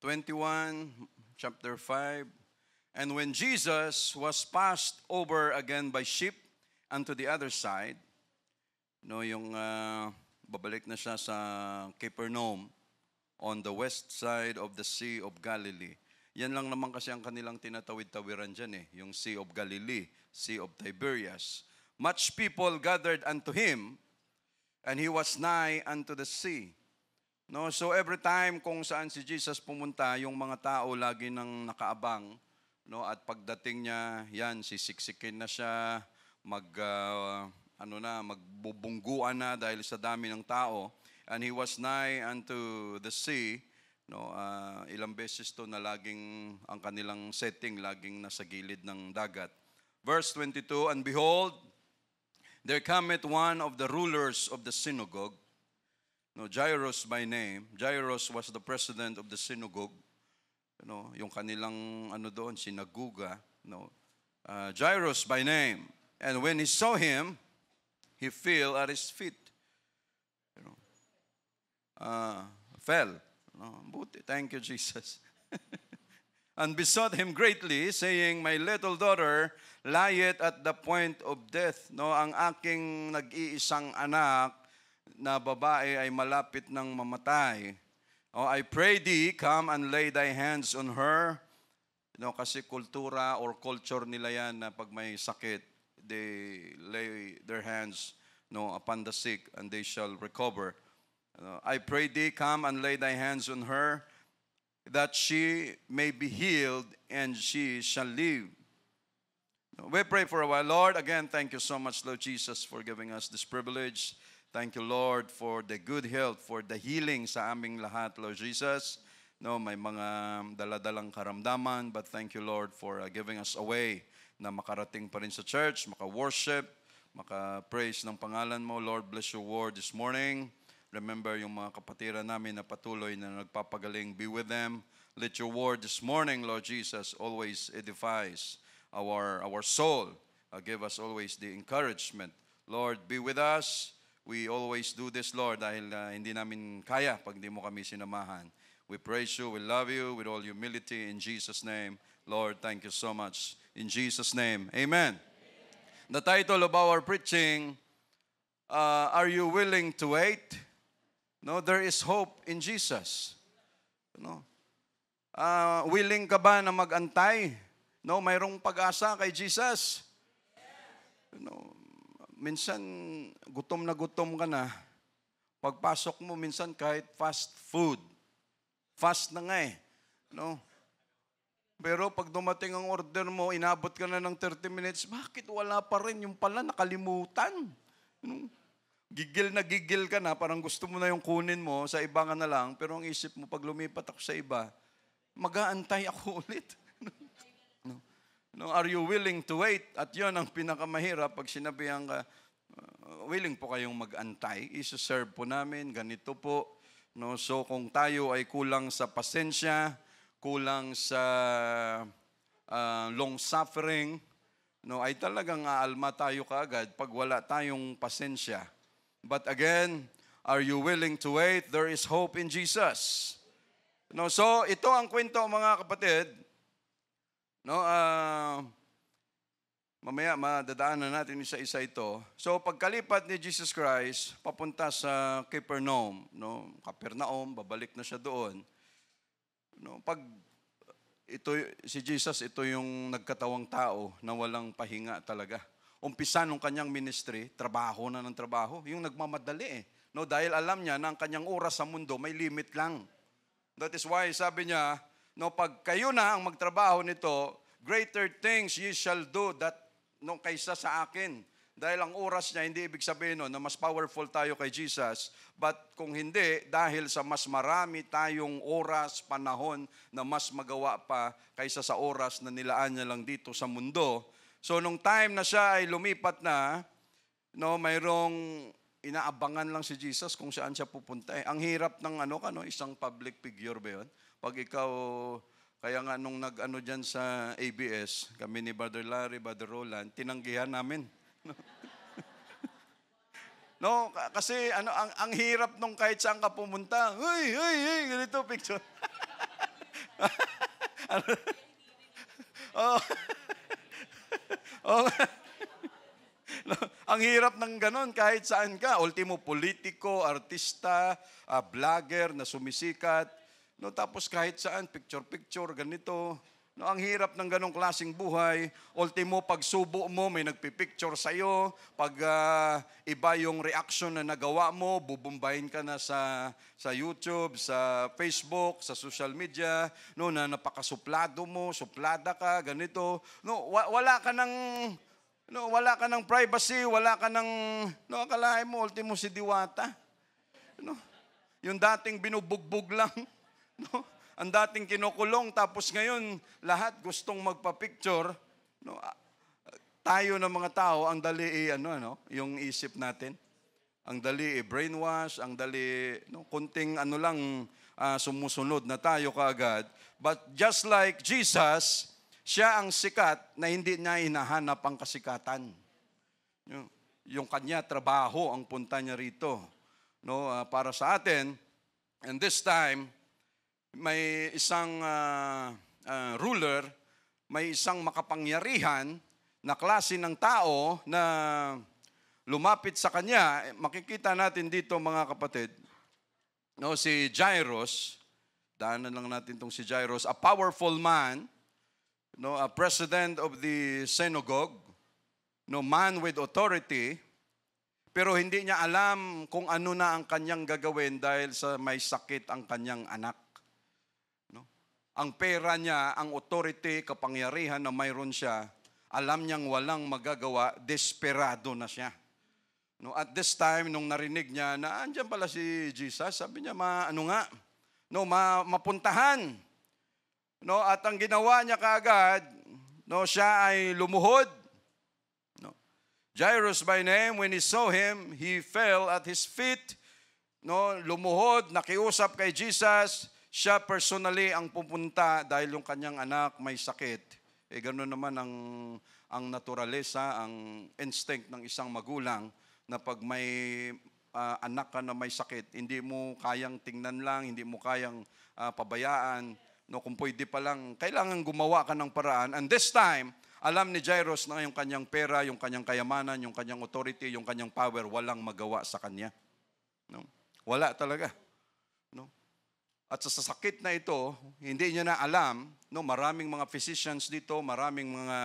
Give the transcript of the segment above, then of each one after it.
21, chapter 5. And when Jesus was passed over again by ship unto the other side, yung babalik na siya sa Capernaum on the west side of the Sea of Galilee. Yan lang naman kasi ang kanilang tinatawid-tawiran dyan yung Sea of Galilee, Sea of Tiberias. Much people gathered unto him, and he was nigh unto the sea. So every time kung saan si Jesus pumunta, yung mga tao lagi nang nakaabang, at pagdating niya, sisiksikin na siya, magbubungguan na dahil sa dami ng tao. And he was nigh unto the sea. Ilang beses to na laging ang kanilang setting, laging nasa gilid ng dagat. Verse 22, and behold, there cometh one of the rulers of the synagogue, Jairus by name. Jairus was the president of the synagogue. Yung kanilang doon, sinaguga. Jairus by name. And when he saw him, he fell at his feet. Fell. Buti. Thank you, Jesus. And besought him greatly, saying, my little daughter lieth at the point of death. Ang aking nag-iisang anak na babae ay malapit ng mamatay. I pray thee, come and lay thy hands on her. Kasi kultura or culture nila yan na pag may sakit, they lay their hands upon the sick and they shall recover. I pray thee, come and lay thy hands on her, that she may be healed and she shall live. We pray for a while. Lord, again, thank you so much, Lord Jesus, for giving us this privilege. Thank you, Lord, for the good health, for the healing sa aming lahat, Lord Jesus. May mga daladalang karamdaman, but thank you, Lord, for giving us a way na makarating pa rin sa church, maka-worship, maka-praise ng pangalan mo. Lord, bless your word this morning. Remember yung mga kapatiran namin na patuloy na nagpapagaling. Be with them. Let your word this morning, Lord Jesus, always edifies our soul. Give us always the encouragement. Lord, be with us. We always do this, Lord, dahil hindi namin kaya pag di mo kami sinamahan. We praise you, we love you with all humility in Jesus' name. Lord, thank you so much. In Jesus' name, amen. The title of our preaching, Are You Willing to Wait? There is hope in Jesus. Willing ka ba na mag-antay? Mayroong pag-asa kay Jesus. Minsan, gutom ka na. Pagpasok mo, minsan kahit fast food. Fast na nga Pero pag dumating ang order mo, inabot ka na ng 30 minutes, bakit wala pa rin? Yung pala, nakalimutan. Gigil ka na, parang gusto mo na yung kunin mo, sa iba ka na lang, pero ang isip mo, pag lumipat ako sa iba, mag-aantay ako ulit. Are you willing to wait? At yun ang pinakamahirap pag sinabihan ka, willing po kayong mag-antay, isa-serve po namin, ganito po. So kung tayo ay kulang sa pasensya, kulang sa long suffering, ay talagang aalma tayo kaagad pag wala tayong pasensya. But again, are you willing to wait? There is hope in Jesus. So ito ang kwento, mga kapatid. Mamaya madadaanan natin isa-isa ito. So pagkalipat ni Jesus Christ, papunta sa Capernaum, babalik na siya doon. Pag si Jesus, ito yung nagkatawang tao na walang pahinga talaga. Umpisa nung kanyang ministry, trabaho na ng trabaho, yung nagmamadali dahil alam niya na ang kanyang oras sa mundo may limit lang. That is why sabi niya, pag kayo na ang magtrabaho nito, greater things ye shall do that kaysa sa akin. Dahil ang oras niya, hindi ibig sabihin na mas powerful tayo kay Jesus. But kung hindi, dahil sa mas marami tayong oras, panahon na mas magawa pa kaysa sa oras na nilaan niya lang dito sa mundo. So nung time na siya ay lumipat na, mayroong inaabangan lang si Jesus kung saan siya pupunta. Ang hirap ng isang public figure ba yun? Pag ikaw, kaya nga nung dyan sa ABS, kami ni Brother Larry, Brother Roland, tinanggihan namin. Kasi ang hirap nung kahit saan ka pumunta, ganito picture. Oh. Oh. No, ang hirap ng ganon kahit saan ka. Ultimo, politiko, artista, vlogger na sumisikat. No, tapos kahit saan, picture-picture, ganito. No, ang hirap ng ganong klaseng buhay. Ultimo, pag subo mo, may nagpipicture sa'yo. Pag iba yung reaction na nagawa mo, bubumbahin ka na sa YouTube, sa Facebook, sa social media. No, na napakasuplado mo, suplada ka, ganito. No, wala ka ng privacy, wala ka ng, akalain mo, ultimo si Diwata. No, yung dating binubugbog lang. No, ang dating kinukulong, tapos ngayon, lahat gustong magpa-picture. No, tayo ng mga tao, ang dali yung isip natin. Ang dali brainwash, ang dali, kunting lang, sumusunod na tayo kaagad. But just like Jesus, siya ang sikat na hindi niya hinahanap ang kasikatan. Yung kanya trabaho ang punta niya rito. No, para sa atin, and this time, may isang ruler, may isang makapangyarihan na klase ng tao na lumapit sa kanya. Makikita natin dito mga kapatid, no, si Jairus, daanan lang natin itong si Jairus, a powerful man, no, a president of the synagogue, no, man with authority, pero hindi niya alam kung ano na ang kanyang gagawin dahil sa may sakit ang kanyang anak. No? Ang pera niya, ang authority, kapangyarihan na mayroon siya, alam niyang walang magagawa, desperado na siya. No, at this time, nung narinig niya na andyan pala si Jesus, sabi niya, mapuntahan. No, at ang ginawa niya kaagad, no, siya ay lumuhod. No. Jairus by name, when he saw him, he fell at his feet. No, lumuhod, nakiusap kay Jesus. Siya personally ang pupunta dahil yung kanyang anak may sakit. Ganoon naman ang naturalesa, ang instinct ng isang magulang na pag may anak ka na may sakit, hindi mo kayang tingnan lang, hindi mo kayang pabayaan. No, kung pwede pa lang, kailangan gumawa ka ng paraan. And this time, alam ni Jairus na yung kanyang pera, yung kanyang kayamanan, yung kanyang authority, yung kanyang power, walang magawa sa kanya. No? Wala talaga. No? At sa sakit na ito, hindi niya na alam, no, maraming mga physicians dito, maraming mga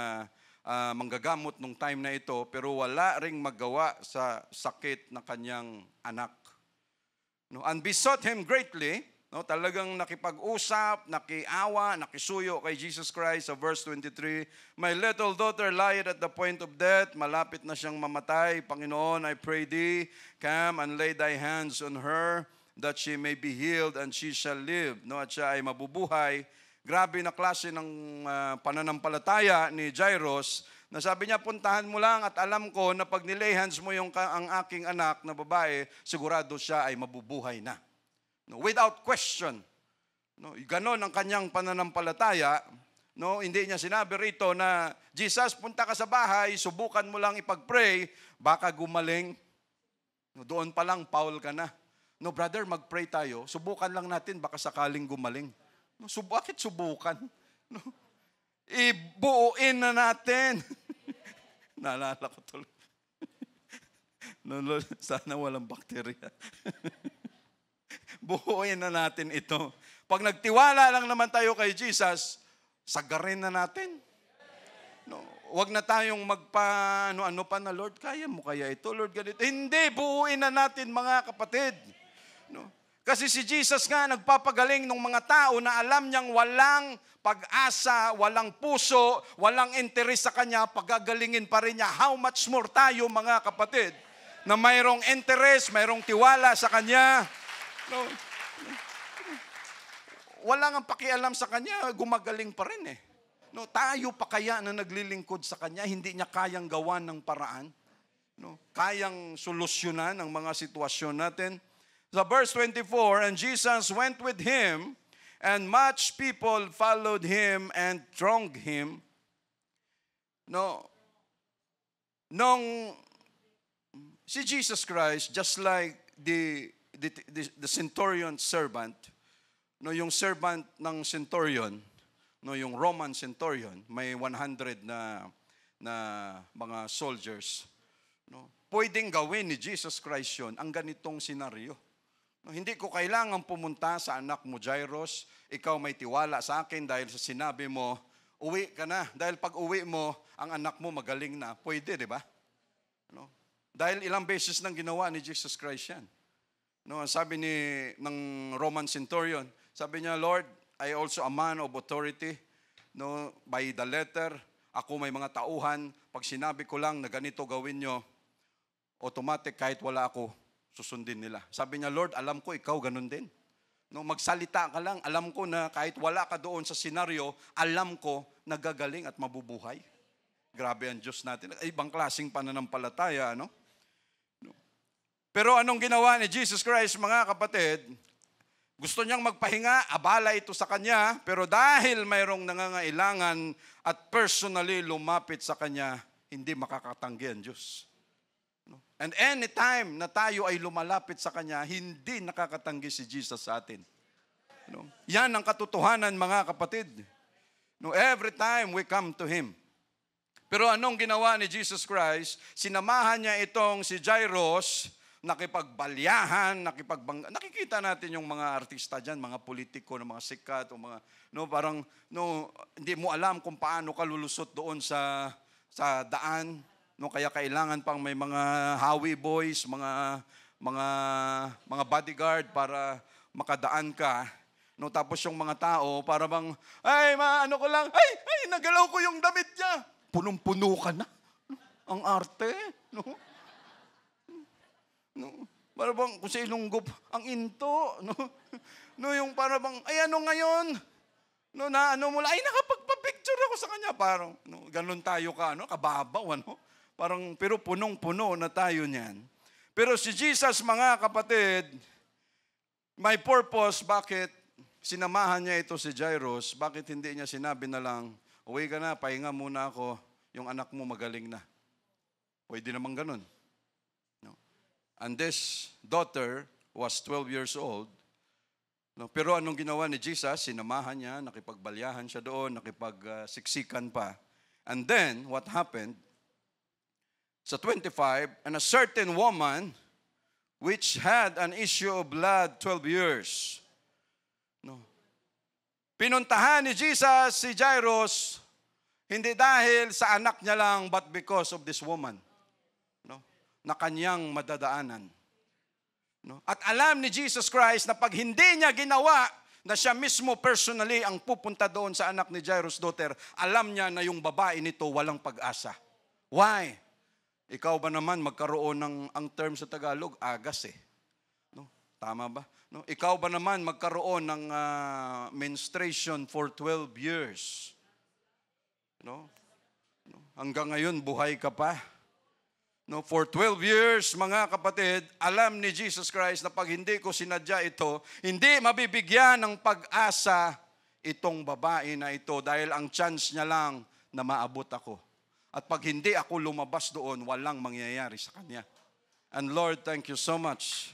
manggagamot nung time na ito, pero wala ring magawa sa sakit na kanyang anak. No? And besought him greatly. No, talagang nakipag-usap, nakiawa, nakisuyo kay Jesus Christ sa verse 23. My little daughter lieth at the point of death. Malapit na siyang mamatay. Panginoon, I pray thee, come and lay thy hands on her that she may be healed and she shall live. No, at siya ay mabubuhay. Grabe na klase ng pananampalataya ni Jairus na sabi niya, puntahan mo lang at alam ko na pag nilay hands mo ang aking anak na babae, sigurado siya ay mabubuhay na. No, without question. No, ganon ang kanyang pananampalataya. No, hindi niya sinabi rito na, Jesus, punta ka sa bahay, subukan mo lang ipag-pray, baka gumaling. No, doon pa lang, foul ka na. No, brother, mag-pray tayo. Subukan lang natin, baka sakaling gumaling. No, bakit subukan? No, ibuuin na natin. Naalala ko tuloy. No, sana walang bakterya. Buuin na natin ito. Pag nagtiwala lang naman tayo kay Jesus, sagarin na natin. No, wag na tayong ano pa na, Lord, kaya mo kaya ito? Lord, ganito. Hindi, buuin na natin mga kapatid. No? Kasi si Jesus nga nagpapagaling ng mga tao na alam niyang walang pag-asa, walang puso, walang interes sa Kanya, pagagalingin pa rin niya. How much more tayo mga kapatid na mayroong interes, mayroong tiwala sa Kanya. No. Wala nga pakialam sa Kanya, gumagaling pa rin eh. No, tayo pa kaya na naglilingkod sa Kanya, hindi niya kayang gawan ng paraan. No, kayang solusyonan ang mga sitwasyon natin. Sa verse 24, and Jesus went with him, and much people followed him and thronged him. No, nung si Jesus Christ, just like the centurion servant, No, yung servant ng centurion, no, yung Roman centurion, may 100 na mga soldiers. No, pwedeng gawin ni Jesus Christ yun ang ganitong senaryo. No, hindi ko kailangan pumunta sa anak mo, Jairus. Ikaw may tiwala sa akin dahil sa sinabi mo, uwi ka na. Dahil pag uwi mo, ang anak mo magaling na. Pwede, di ba? No? Dahil ilang beses nang ginawa ni Jesus Christ yan. No, sabi ng Roman centurion, sabi niya, Lord, I also a man of authority. No, by the letter, ako may mga tauhan. Pag sinabi ko lang na ganito gawin nyo, automatic kahit wala ako, susundin nila. Sabi niya, Lord, alam ko ikaw ganun din. No, magsalita ka lang, alam ko na kahit wala ka doon sa senaryo, alam ko nagagaling at mabubuhay. Grabe ang Diyos natin. Ibang klaseng pananampalataya, no? Pero anong ginawa ni Jesus Christ, mga kapatid? Gusto niyang magpahinga, abala ito sa kanya, pero dahil mayroong nangangailangan at personally lumapit sa kanya, hindi makakatanggi ang Diyos. And anytime na tayo ay lumalapit sa kanya, hindi nakakatanggi si Jesus sa atin. Yan ang katotohanan, mga kapatid. Every time we come to Him. Pero anong ginawa ni Jesus Christ? Sinamahan niya itong si Jairus, nakipagbalyahan, nakikita natin yung mga artista dyan, mga politiko, mga sikat, o mga, parang, hindi mo alam kung paano ka lulusot doon sa daan, kaya kailangan pang may mga Howie boys, mga bodyguard para makadaan ka. Tapos yung mga tao, para bang, ko lang, nagalaw ko yung damit niya. Punong-puno ka na. Ang arte, para bang kung sa Ilonggo, ang into, yung para bang, ano ngayon? Nakapagpa-picture ako sa kanya, parang, ganun tayo kababaw, parang, pero punong-puno na tayo niyan. Pero si Jesus, mga kapatid, may purpose, bakit sinamahan niya ito si Jairus, bakit hindi niya sinabi na lang, uwi ka na, pahinga muna ako, yung anak mo magaling na. Pwede naman ganun. And this daughter was 12 years old. Pero anong ginawa ni Jesus? Sinamahan niya, nakipagbalyahan siya doon, nakipagsiksikan pa. And then, what happened? Sa 25, and a certain woman which had an issue of blood 12 years. Pinuntahan ni Jesus si Jairus, hindi dahil sa anak niya lang, but because of this woman. Na kanyang madadaanan. At alam ni Jesus Christ na pag hindi niya ginawa na siya mismo personally ang pupunta doon sa anak ni Jairus' daughter, alam niya na yung babae nito walang pag-asa. Why? Ikaw ba naman magkaroon ng, ang term sa Tagalog, agas Tama ba? Ikaw ba naman magkaroon ng menstruation for 12 years? Hanggang ngayon, buhay ka pa. For 12 years, mga kapatid, alam ni Jesus Christ na pag hindi ko sinadya ito, hindi mabibigyan ng pag-asa itong babae na ito dahil ang chance niya lang na maabot ako. At pag hindi ako lumabas doon, walang mangyayari sa kanya. And Lord, thank you so much.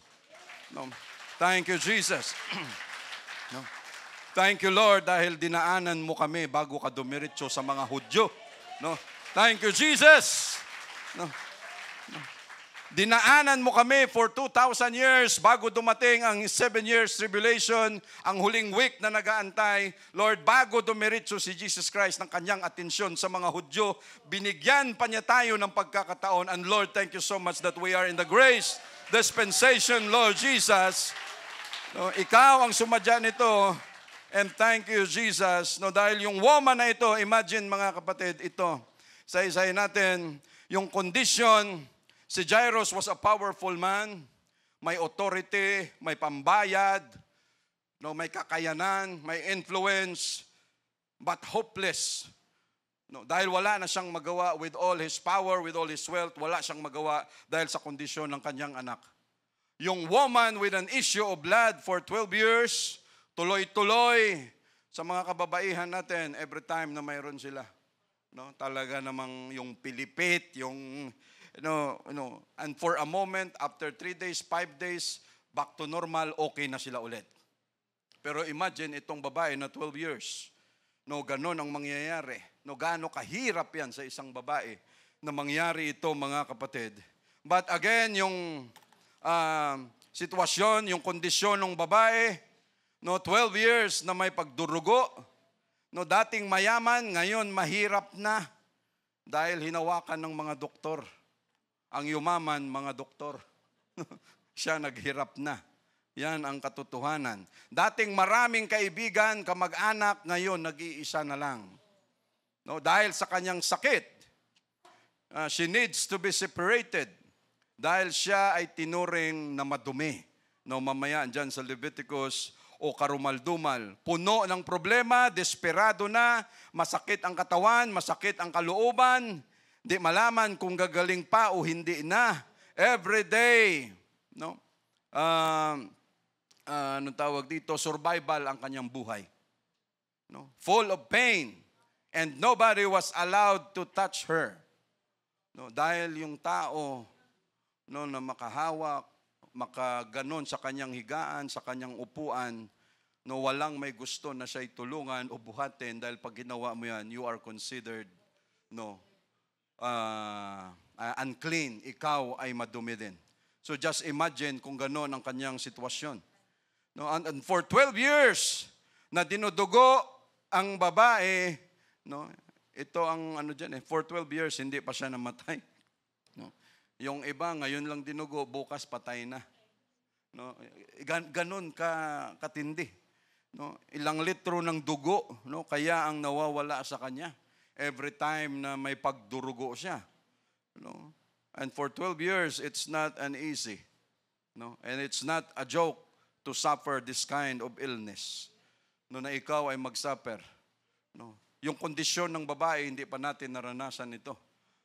Thank you, Jesus. Thank you, Lord, dahil dinaanan mo kami bago ka dumiretso sa mga Hudyo. Thank you, Jesus. Dinaanan mo kami for 2,000 years bago dumating ang 7 years tribulation, ang huling week na nagaantay. Lord, bago dumiretso si Jesus Christ ng kanyang atensyon sa mga Hudyo, binigyan pa niya tayo ng pagkakataon. And Lord, thank you so much that we are in the grace dispensation, Lord Jesus. Ikaw ang sumadya nito. And thank you, Jesus. Dahil yung woman na ito, imagine mga kapatid, ito, sa-isay natin, yung condition, si Jairus was a powerful man, may authority, may pambayad, may kakayanan, may influence, but hopeless. Dahil wala na siyang magawa with all his power, with all his wealth, wala siyang magawa dahil sa kondisyon ng kanyang anak. Yung woman with an issue of blood for 12 years, tuloy-tuloy sa mga kababaihan natin every time na mayroon sila. Talaga namang yung pilipit, yung, and for a moment, after 3 days, 5 days, back to normal, okay na sila ulit. Pero imagine itong babae na 12 years. No, ganon ang mangyayari. No, gaano kahirap yan sa isang babae na mangyari ito, mga kapatid. But again, yung sitwasyon, yung kondisyon ng babae, no, 12 years na may pagdurugo, no, dating mayaman, ngayon mahirap na dahil hinawakan ng mga doktor. Ang yumaman, mga doktor. Siya naghirap na. Yan ang katotohanan. Dating maraming kaibigan, kamag-anak, ngayon nag-iisa na lang. No, dahil sa kanyang sakit, she needs to be separated. Dahil siya ay tinuring na madumi. No, mamaya dyan sa Leviticus o karumaldumal. Puno ng problema, desperado na, masakit ang katawan, masakit ang kalooban, di malaman kung gagaling pa o hindi na. Every day, no? Anong tawag dito? Survival ang kanyang buhay. No? Full of pain. And nobody was allowed to touch her. No? Dahil yung tao, no, na makahawak, makaganon sa kanyang higaan, sa kanyang upuan, no, walang may gusto na siya'y tulungan o buhatin dahil pag ginawa mo yan, you are considered, no, unclean. Ikaw ay madumi din. So just imagine kung ganon ang kanyang sitwasyon. No, and for 12 years na dinudugo ang babae, no, ito ang ano diyan for 12 years hindi pa siya namatay. No. Yung iba ngayon lang dinugo, bukas patay na. No, ganun katindi. No, ilang litro ng dugo, no, kaya ang nawawala sa kanya every time na may pagdurugo siya. No. And for 12 years it's not an easy. No, and it's not a joke to suffer this kind of illness. No, na ikaw ay mag-suffer. No. Yung kondisyon ng babae, hindi pa natin naranasan ito.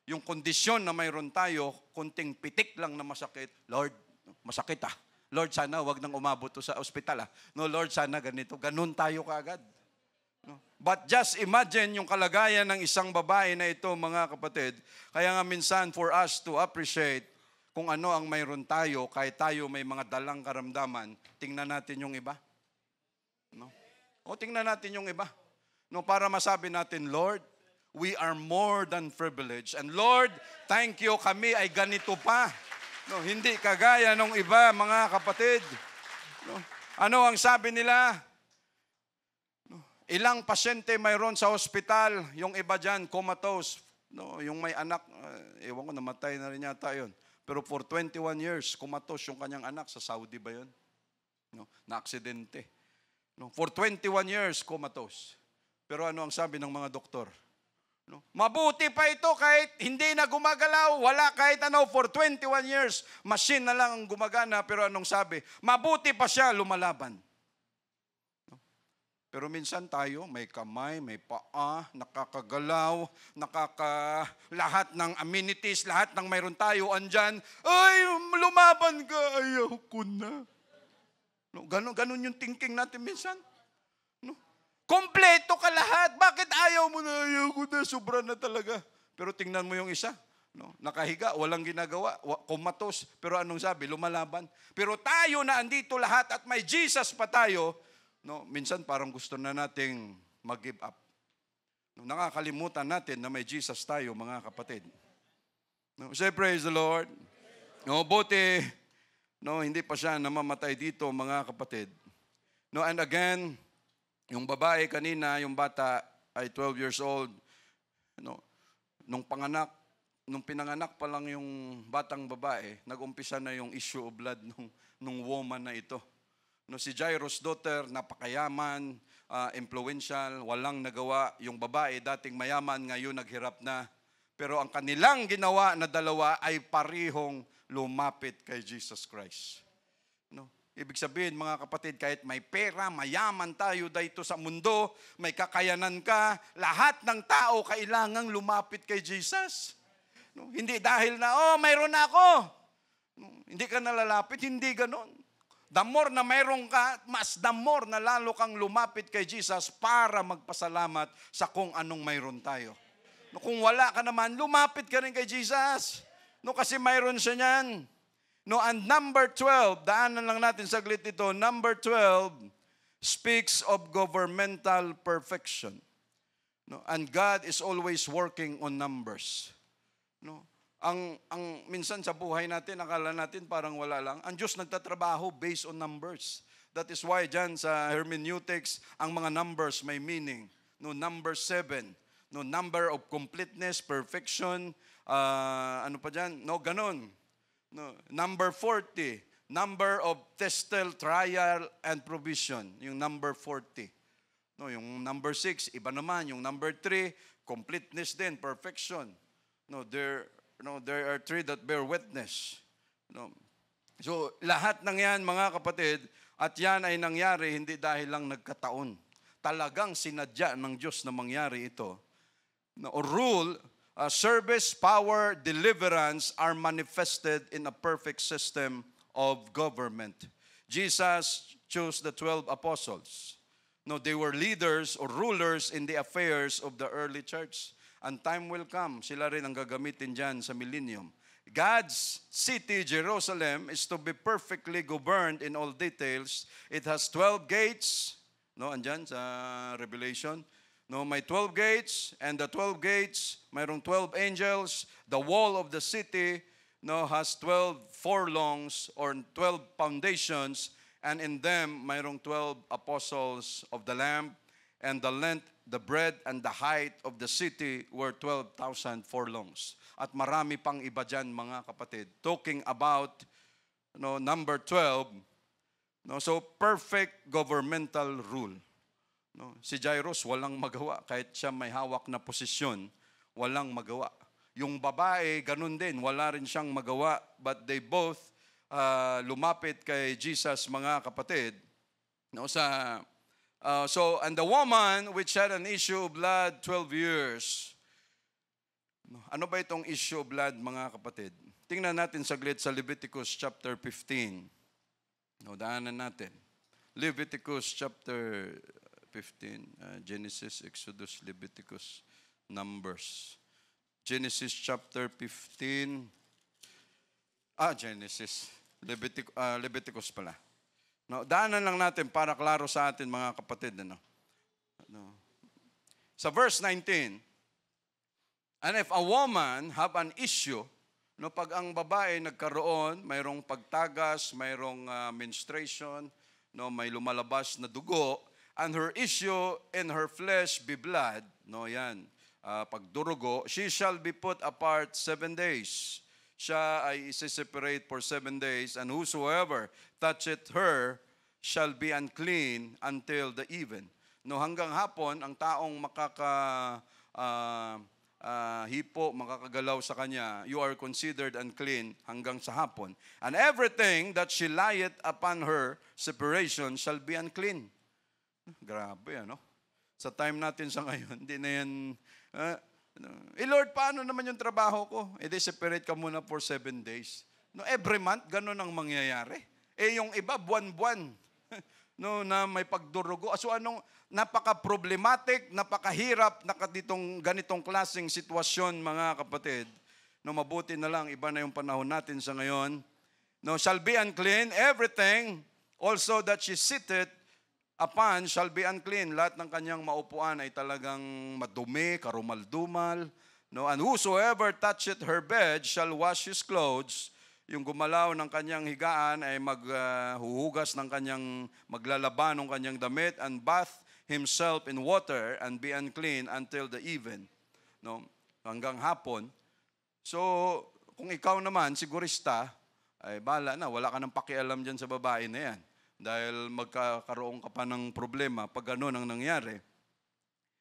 Yung kondisyon na mayroon tayo, kunting pitik lang na masakit, Lord, masakit ah. Lord, sana wag nang umabot to sa ospital ah. No, Lord, sana ganito. Ganun tayo kaagad. No. But just imagine yung kalagayan ng isang babae na ito, mga kapatid. Kaya nga minsan for us to appreciate kung ano ang mayroon tayo, kahit tayo may mga dalang karamdaman, tingnan natin yung iba. No? O tingnan natin yung iba. No, para masabi natin, Lord, we are more than privileged. And Lord, thank you, kami ay ganito pa. No, hindi kagaya ng iba, mga kapatid. No? Ano ang sabi nila? No, ilang pasyente mayroon sa ospital, yung iba dyan, comatose. No, yung may anak, ewan ko, namatay na rin yata yun. Pero for 21 years, kumatos yung kanyang anak. Sa Saudi ba yun? No, na-aksidente. No, for 21 years, kumatos. Pero ano ang sabi ng mga doktor? No, mabuti pa ito kahit hindi na gumagalaw. Wala kahit ano, for 21 years, machine na lang ang gumagana. Pero anong sabi? Mabuti pa siya, lumalaban. Pero minsan tayo, may kamay, may paa, nakakagalaw, lahat ng amenities, lahat ng mayroon tayo, andyan, ay, lumaban ka, ayaw ko na. No, ganun yung thinking natin minsan. No? Kompleto ka lahat, bakit ayaw mo na, ayaw ko na, sobra na talaga. Pero tingnan mo yung isa, no? Nakahiga, walang ginagawa, kumatos, pero anong sabi, lumalaban. Pero tayo na andito lahat at may Jesus pa tayo, no, minsan parang gusto na nating mag-give up. No, nakakalimutan natin na may Jesus tayo, mga kapatid. No, say praise the Lord. No, buti, no, hindi pa siya namamatay dito, mga kapatid. No, and again, yung babae kanina, yung bata ay 12 years old. No, nung pinanganak pa lang yung batang babae, nag-umpisa na yung issue of blood nung woman na ito. No, si Jairus' daughter, napakayaman, influential, walang nagawa. Yung babae, dating mayaman, ngayon naghirap na. Pero ang kanilang ginawa na dalawa ay parihong lumapit kay Jesus Christ. No? Ibig sabihin, mga kapatid, kahit may pera, mayaman tayo dito sa mundo, may kakayanan ka, lahat ng tao kailangang lumapit kay Jesus. No? Hindi dahil na, mayroon na ako. No? Hindi ka nalalapit, hindi ganon. The more na mayroon ka, mas the more na lalo kang lumapit kay Jesus para magpasalamat sa kung anong mayroon tayo. No, kung wala ka naman, lumapit ka rin kay Jesus. No, kasi mayroon siya niyan. No, and number 12, daanan lang natin saglit ito, number 12, speaks of governmental perfection. No? And God is always working on numbers. No? Ang minsan sa buhay natin, akala natin parang wala lang. Ang Diyos nagtatrabaho based on numbers. That is why dyan sa hermeneutics, ang mga numbers may meaning. No, number 7. No, number of completeness, perfection. Ano pa dyan? No, ganun. No, number 40. Number of testle, trial, and provision. Yung number 40. No, yung number 6, iba naman. Yung number 3, completeness din, perfection. No, there are 3 that bear witness. No. So, lahat ng yan, mga kapatid, at yan ay nangyari hindi dahil lang nagkataon. Talagang sinadya ng Diyos na mangyari ito. No, rule, service, power, deliverance are manifested in a perfect system of government. Jesus chose the 12 apostles. No, they were leaders or rulers in the affairs of the early church. And time will come, sila rin ang gagamitin dyan sa millennium. God's city, Jerusalem, is to be perfectly governed in all details. It has 12 gates. No, andyan sa Revelation. No, may 12 gates, and the 12 gates, mayroong 12 angels. The wall of the city, no, has 12 furlongs or 12 foundations, and in them, mayroong 12 apostles of the Lamb, and the length, the breadth, and the height of the city were 12,000 furlongs. At marami pang iba dyan, mga kapatid. Talking about, no, number 12, no, so perfect governmental rule. No, si Jairus walang magawa. Kahit siya may hawak na posisyon, walang magawa. Yung babae, ganun din, wala rin siyang magawa. But they both lumapit kay Jesus, mga kapatid. No, and the woman which had an issue of blood 12 years. Ano ba itong issue of blood, mga kapatid? Tingnan natin saglit sa Leviticus chapter 15. No, daanan natin. Leviticus chapter 15. Genesis, Exodus, Leviticus, Numbers. Genesis chapter 15. Genesis. Leviticus pala. No, daanan lang natin para klaro sa atin, mga kapatid. No? Sa verse 19, and if a woman have an issue, no, pag ang babae nagkaroon, mayroong pagtagas, mayroong menstruation, no, may lumalabas na dugo, and her issue in her flesh be blood, no, yan, pagdurugo, she shall be put apart 7 days. Siya ay isi-separate for 7 days, and whosoever toucheth her shall be unclean until the even. No, hanggang hapon, ang taong makakagalaw sa kanya, you are considered unclean hanggang sa hapon. And everything that she lieth upon her separation shall be unclean. Grabe, ano? Sa time natin sa ngayon, hindi na yan... Lord, paano naman yung trabaho ko? Separate ka muna for 7 days. No, every month, ganun ang mangyayari. Yung iba, buwan-buwan. No, na may pagdurugo. So anong napaka-problematic, napakahirap na ganitong klaseng sitwasyon, mga kapatid. No, mabuti na lang, iba na yung panahon natin sa ngayon. No, shall be unclean, everything, also that she sitteth upon shall be unclean. Lahat ng kanyang maupuan ay talagang madumi, karumal-dumal. No? And whosoever toucheth her bed shall wash his clothes. Yung gumalaw ng kanyang higaan ay maghuhugas ng kanyang, maglalaba ng kanyang damit, and bath himself in water and be unclean until the even. No? Hanggang hapon. So, kung ikaw naman, sigurista, ay bala na, wala ka ng pakialam dyan sa babae na yan. Dahil magkakaroon ka pa ng problema pag gano'n ang nangyari.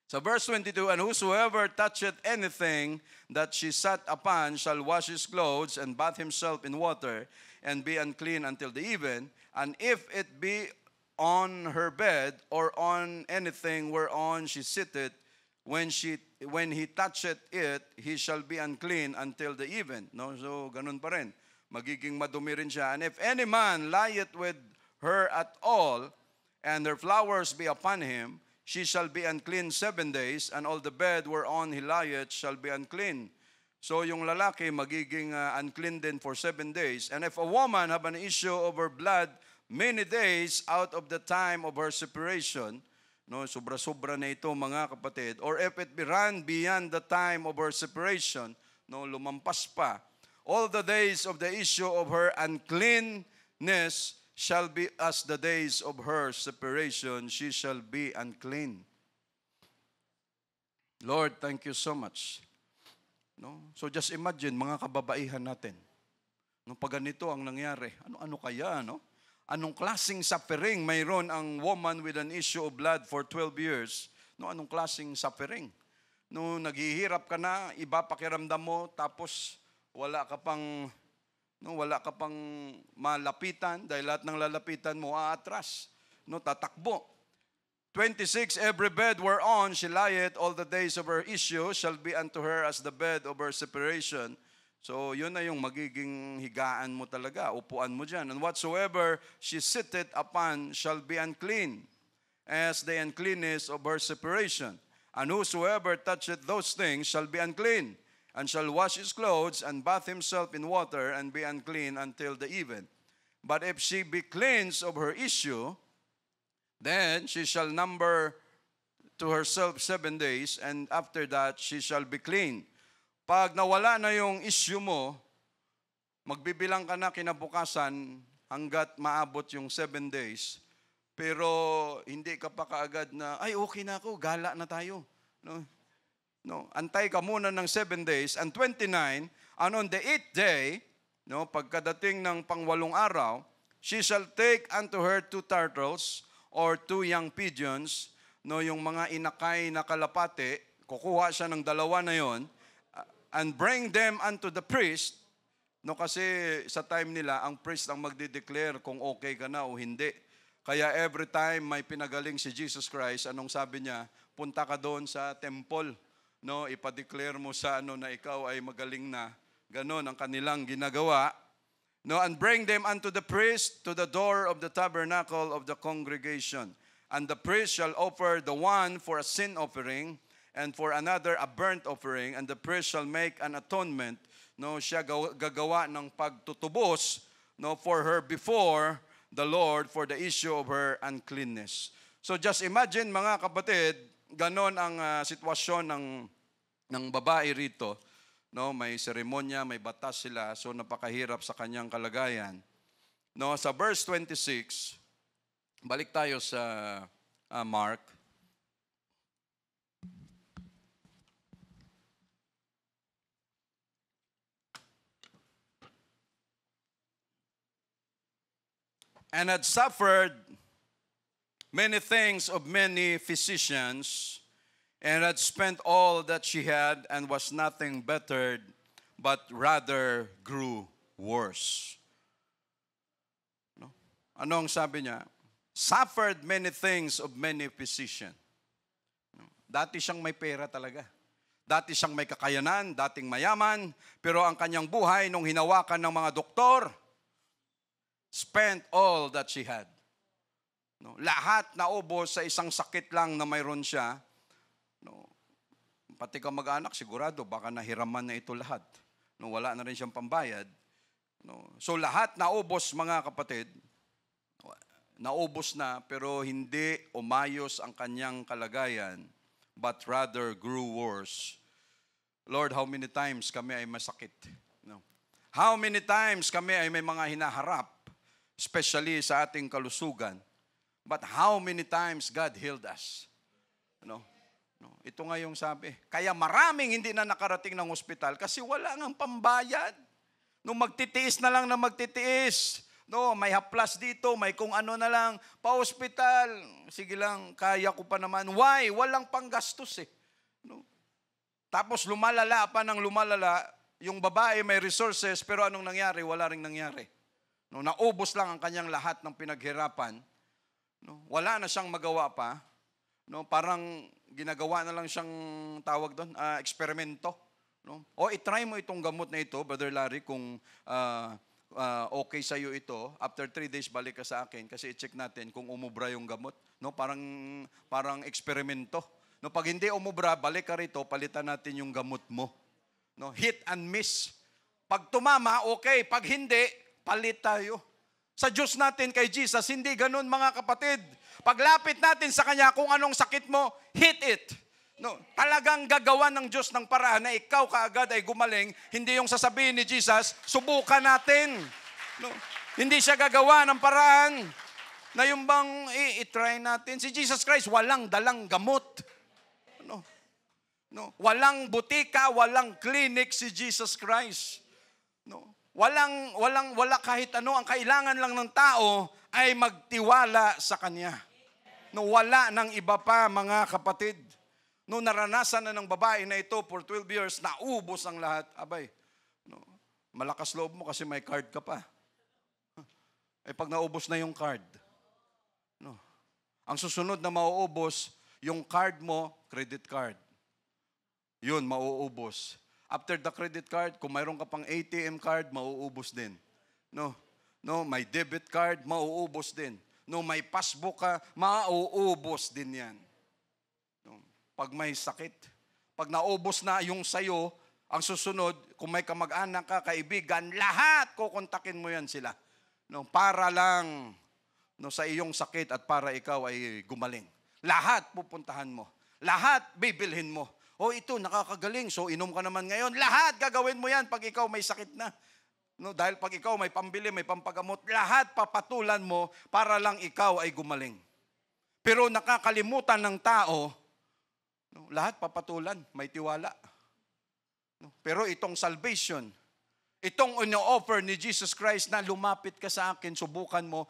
Sa verse 22, and whosoever toucheth anything that she sat upon shall wash his clothes and bath himself in water and be unclean until the even. And if it be on her bed or on anything whereon she sitteth, when he toucheth it, he shall be unclean until the even. No? So, ganun pa rin. Magiging madumi rin siya. And if any man lieth with her at all, and her flowers be upon him, she shall be unclean 7 days, and all the bed whereon he lieth shall be unclean. So yung lalaki magiging unclean din for 7 days. And if a woman have an issue of her blood many days out of the time of her separation, no, sobra-sobra na ito mga kapatid, or if it be run beyond the time of her separation, no, lumampas pa, all the days of the issue of her uncleanness shall be as the days of her separation, she shall be unclean. Lord, thank you so much. No? So just imagine, mga kababaihan natin, no, pag ganito ang nangyari, ano kaya, no? Anong klaseng suffering mayroon ang woman with an issue of blood for 12 years? No, anong klaseng suffering? No, naghihirap ka na, iba pakiramdam mo, tapos wala ka pang malapitan dahil lahat ng lalapitan mo aatras. No, tatakbo. 26, every bed whereon she lieth all the days of her issue shall be unto her as the bed of her separation. So, yun na yung magiging higaan mo talaga, upuan mo dyan. And whatsoever she sitteth upon shall be unclean, as the uncleanness of her separation. And whosoever toucheth those things shall be unclean, and shall wash his clothes, and bath himself in water, and be unclean until the even. But if she be cleansed of her issue, then she shall number to herself 7 days, and after that she shall be clean. Pag nawala na yung issue mo, magbibilang ka na kinabukasan hanggat maabot yung 7 days, pero hindi ka pa kaagad na, ay okay na ako, gala na tayo. No, antay ka muna ng 7 days, and 29, and on the 8th day, no, pagkadating ng pangwalong araw, she shall take unto her 2 turtles, or 2 young pigeons, no, yung mga inakay na kalapate, kukuha siya ng 2 na yon, and bring them unto the priest, no, kasi sa time nila, ang priest ang magde-declare kung okay ka na o hindi. Kaya every time may pinagaling si Jesus Christ, anong sabi niya? Punta ka doon sa temple, no, ipa-declare mo sa na ikaw ay magaling na. Ganon ang kanilang ginagawa. No, and bring them unto the priest to the door of the tabernacle of the congregation. And the priest shall offer the one for a sin offering, and for another a burnt offering, and the priest shall make an atonement. No, siya gagawa ng pagtutubos, no, for her before the Lord for the issue of her uncleanness. So just imagine mga kapatid, ganon ang sitwasyon ng babae rito. No, may seremonya, may batas sila, so napakahirap sa kanyang kalagayan. No, sa verse 26, balik tayo sa Mark. And had suffered many things of many physicians, and had spent all that she had, and was nothing bettered, but rather grew worse. No? Ano ang sabi niya? Suffered many things of many physicians. No? Dati siyang may pera talaga. Dati siyang may kakayanan, dating mayaman, pero ang kanyang buhay nung hinawakan ng mga doktor, spent all that she had. No? Lahat naubos sa isang sakit lang na mayroon siya. No, pati ka mag-anak, sigurado, baka nahiraman na ito lahat. No, wala na rin siyang pambayad. No, so lahat naubos mga kapatid, naubos na, pero hindi umayos ang kanyang kalagayan, but rather grew worse. Lord, how many times kami ay masakit? No? How many times kami ay may mga hinaharap, especially sa ating kalusugan, but how many times God healed us? No? No, ito nga yung sabi. Kaya maraming hindi na nakarating ng ospital kasi wala ngang pambayad. No, magtitiis na lang na magtitiis. No, may haplas dito, may kung ano na lang, pa-ospital. Sige lang, kaya ko pa naman. Why? Walang panggastos eh. No? Tapos lumalala pa ng lumalala, yung babae may resources, pero anong nangyari? Wala ring nangyari. No, naubos lang ang kanyang lahat ng pinaghirapan. No, wala na siyang magawa pa. No, parang ginagawa na lang siyang tawag doon, eksperimento. No? O itry mo itong gamot na ito, Brother Larry, kung okay sa iyo ito. After 3 days, balik ka sa akin kasi i-check natin kung umubra yung gamot. No, parang eksperimento. No, pag hindi umubra, balik ka rito, palitan natin yung gamot mo. No, hit and miss. Pag tumama, okay. Pag hindi, palit tayo. Sa Diyos natin kay Jesus, hindi ganun mga kapatid. Paglapit natin sa Kanya, kung anong sakit mo, hit it. No, talagang gagawa ng Diyos ng paraan na ikaw kaagad ay gumaling, hindi yung sasabihin ni Jesus, subukan natin. No, hindi siya gagawa ng paraan na yung bang i-try natin. Si Jesus Christ, walang dalang gamot. No, no, walang butika, walang clinic si Jesus Christ. No, wala kahit ano. Ang kailangan lang ng tao ay magtiwala sa Kanya. No, wala ng iba pa, mga kapatid. No, naranasan na ng babae na ito for 12 years, naubos ang lahat. Abay, no, malakas loob mo kasi may card ka pa. Eh pag naubos na yung card, no, ang susunod na mauubos, yung card mo, credit card. Yun, mauubos. After the credit card, kung mayroon ka pang ATM card, mauubos din. No, may debit card, mauubos din. No, may passbook ka, mauubos din yan. Pag may sakit, pag naubos na yung sayo, ang susunod, kung may kamag-anak ka, kaibigan, lahat kukontakin mo yan sila. No, para lang sa iyong sakit at para ikaw ay gumaling. Lahat pupuntahan mo. Lahat bibilhin mo. O ito, nakakagaling, so inom ka naman ngayon. Lahat gagawin mo yan pag ikaw may sakit na. No, dahil pag ikaw may pambili, may pampagamot, lahat papatulan mo para lang ikaw ay gumaling. Pero nakakalimutan ng tao, no, lahat papatulan, may tiwala. No, pero itong salvation, itong ino-offer ni Jesus Christ na lumapit ka sa akin, subukan mo,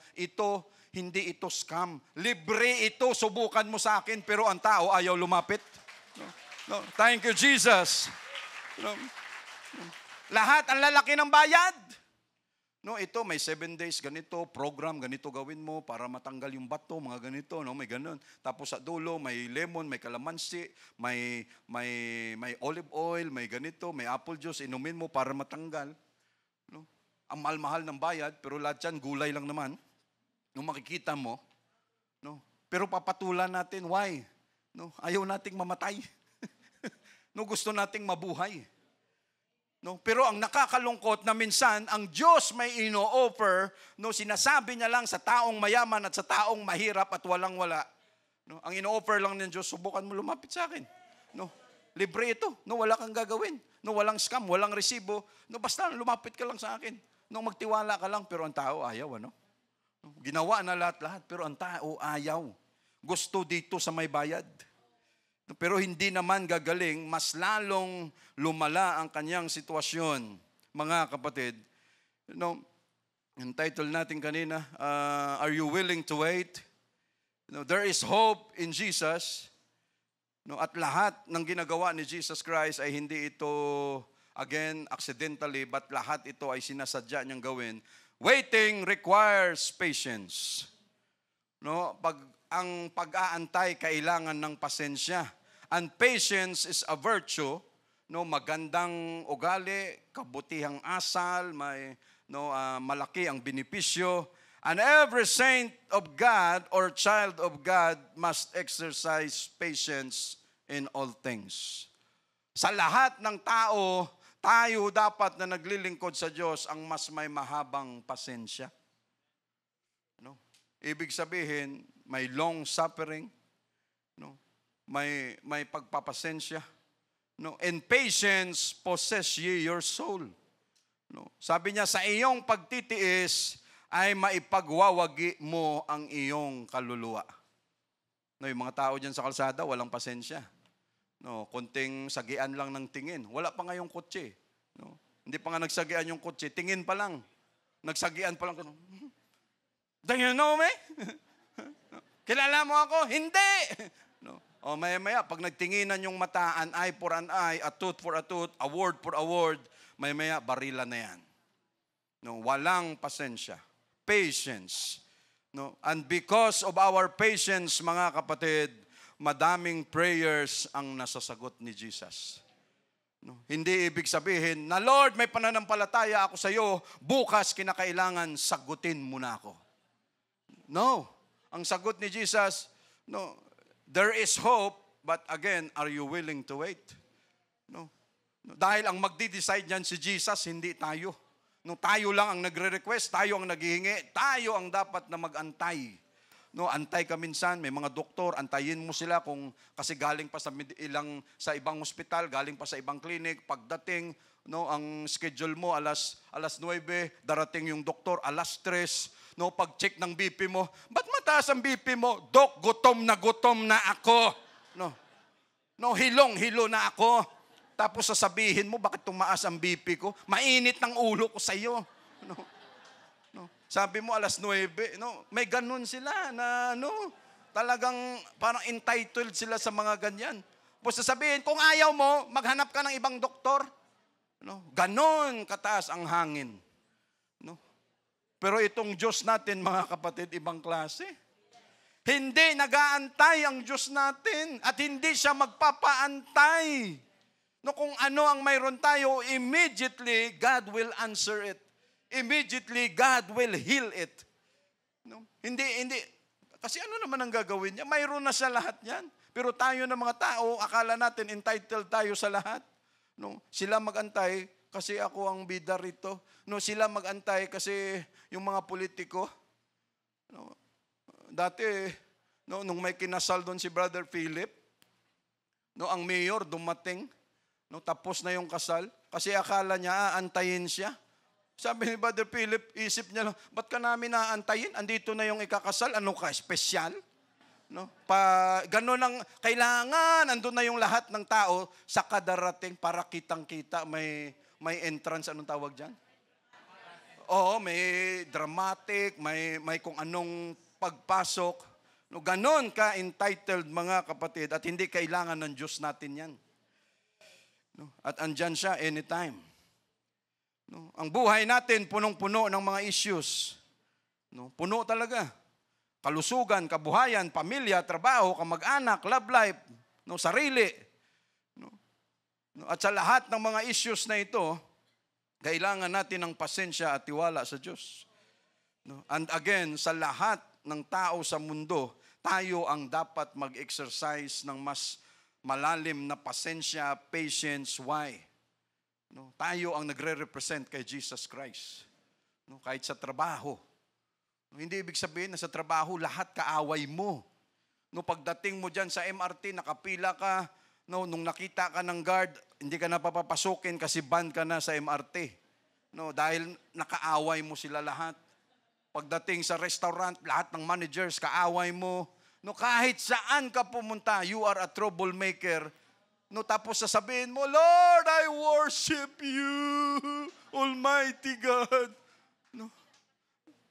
hindi ito scam. Libre ito, subukan mo sa akin, pero ang tao ayaw lumapit. No, thank you, Jesus. No, lahat ang lalaki ng bayad. No, ito may 7 days ganito, program ganito gawin mo para matanggal yung bato, mga ganito, no, may ganun. Tapos sa dulo may lemon, may kalamansi, may olive oil, may ganito, may apple juice, inumin mo para matanggal. No? Ang mahal-mahal ng bayad, pero lahat yan gulay lang naman. No, makikita mo, no? Pero papatulan natin, why? No, ayaw nating mamatay. No, gusto nating mabuhay. No, pero ang nakakalungkot na minsan, ang Diyos may ino-offer, no, sinasabi niya lang sa taong mayaman at sa taong mahirap at walang-wala. No, ang ino-offer lang ng Diyos, subukan mo lumapit sa akin. No, libre ito. No, wala kang gagawin. No, walang scam, walang resibo. No, basta lumapit ka lang sa akin. No, magtiwala ka lang, pero ang tao ayaw, ano? No, ginawa na lahat-lahat, pero ang tao ayaw. Gusto dito sa may bayad. Pero hindi naman gagaling, mas lalong lumala ang kanyang sitwasyon. Mga kapatid, yung title natin kanina, Are You Willing to Wait? There is hope in Jesus. At lahat ng ginagawa ni Jesus Christ ay hindi ito, again, accidentally, but lahat ito ay sinasadya niyang gawin. Waiting requires patience. Ang pag-aantay kailangan ng pasensya. And patience is a virtue, magandang ugali, kabutihang asal, malaki ang benepisyo. And every saint of God or child of God must exercise patience in all things. Sa lahat ng tao, tayo dapat na naglilingkod sa Diyos ang mas may mahabang pasensya. Ibig sabihin, may long suffering, may pagpapasensya. And patience possess ye your soul. Sabi niya, sa iyong pagtitiis ay maipagwawagi mo ang iyong kaluluwa. Yung mga tao dyan sa kalsada, walang pasensya. Konting sagian lang ng tingin. Wala pa nga yung kotse. Hindi pa nga nagsagian yung kotse. Tingin pa lang. Nagsagian pa lang. Do you know me? Kilala mo ako? Hindi! O maya-maya, pag nagtinginan yung mata, an eye for an eye, a tooth for a tooth, a word for a word, maya-maya, barila na yan. Walang pasensya. Patience. And because of our patience, mga kapatid, madaming prayers ang nasasagot ni Jesus. Hindi ibig sabihin na, Lord, may pananampalataya ako sa iyo, bukas kinakailangan sagutin mo na ako. No. Ang sagot ni Jesus, there is hope, but again, are you willing to wait? Dahil ang magdi-decide niyan si Jesus, hindi tayo. No, tayo lang ang nagre-request, tayo ang naghihingi, tayo ang dapat na mag-antay. No, antay ka minsan, may mga doktor, antayin mo sila kung kasi galing pa sa ibang ospital, galing pa sa ibang clinic, pagdating, no, ang schedule mo alas 9, darating yung doktor alas 3, no, pag-check ng BP mo, ba't mataas ang BP mo? Dok, gutom na ako. No, hilong-hilo na ako. Tapos sasabihin mo, bakit tumaas ang BP ko? Mainit ng ulo ko sa iyo. No. Sabi mo alas 9, no? May ganun sila na talagang parang entitled sila sa mga ganyan. Tapos sasabihin, kung ayaw mo, maghanap ka ng ibang doktor. No? Ganon kataas ang hangin. No? Pero itong Diyos natin, mga kapatid, ibang klase. Hindi nag-aantay ang Diyos natin at hindi siya magpapaantay. No, kung ano ang mayroon tayo, immediately God will answer it. Immediately, God will heal it. No? Hindi. Kasi ano naman ang gagawin niya? Mayroon na siya lahat yan. Pero tayo na mga tao, akala natin entitled tayo sa lahat. No? Sila magantay kasi ako ang bida rito. No? Sila magantay kasi yung mga politiko. No? Dati, nung may kinasal doon si Brother Philip, ang mayor dumating, tapos na yung kasal, kasi akala niya aantayin siya. Sabi ni Brother Philip, isip niya lang, ba't ka namin naantayin? Andito na yung ikakasal, ano ka, espesyal? No? Ganun ang kailangan, andun na yung lahat ng tao sa kadarating para kitang-kita, may entrance, anong tawag dyan? Oo, may dramatic, may kung anong pagpasok. No, ganon ka entitled, mga kapatid, at hindi kailangan ng Diyos natin yan. No? At andyan siya anytime. No? Ang buhay natin, punong-puno ng mga issues. No? Puno talaga. Kalusugan, kabuhayan, pamilya, trabaho, kamag-anak, love life, sarili. No? At sa lahat ng mga issues na ito, kailangan natin ng pasensya at tiwala sa Diyos. No? And again, sa lahat ng tao sa mundo, tayo ang dapat mag-exercise ng mas malalim na pasensya, patience. Why? No, tayo ang nagre-represent kay Jesus Christ. No, kahit sa trabaho. No, hindi ibig sabihin na sa trabaho lahat kaaway mo. No, pagdating mo dyan sa MRT, nakapila ka, nung nakita ka ng guard, hindi ka na papapasukin kasi ban ka na sa MRT. No, dahil nakaaway mo sila lahat. Pagdating sa restaurant, lahat ng managers kaaway mo. No, kahit saan ka pumunta, you are a troublemaker. No, tapos sasabihin mo, Lord, I worship you, Almighty God. No,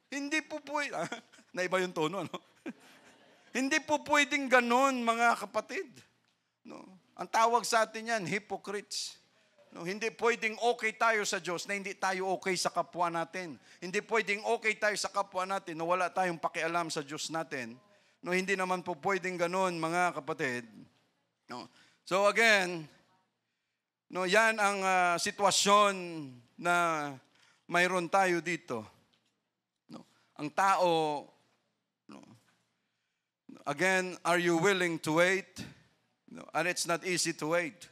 hindi po pwede. Naiba yung tono, no? Hindi po pwedeng ganon, mga kapatid. No, ang tawag sa atin yan, hypocrites. No, hindi pwedeng okay tayo sa Diyos na hindi tayo okay sa kapwa natin. Hindi pwedeng okay tayo sa kapwa natin na wala tayong pakialam sa Diyos natin. No, hindi naman po pwedeng ganon, mga kapatid. No. So again, yan ang sitwasyon na mayroon tayo dito. No, ang tao, again, are you willing to wait? No, and it's not easy to wait.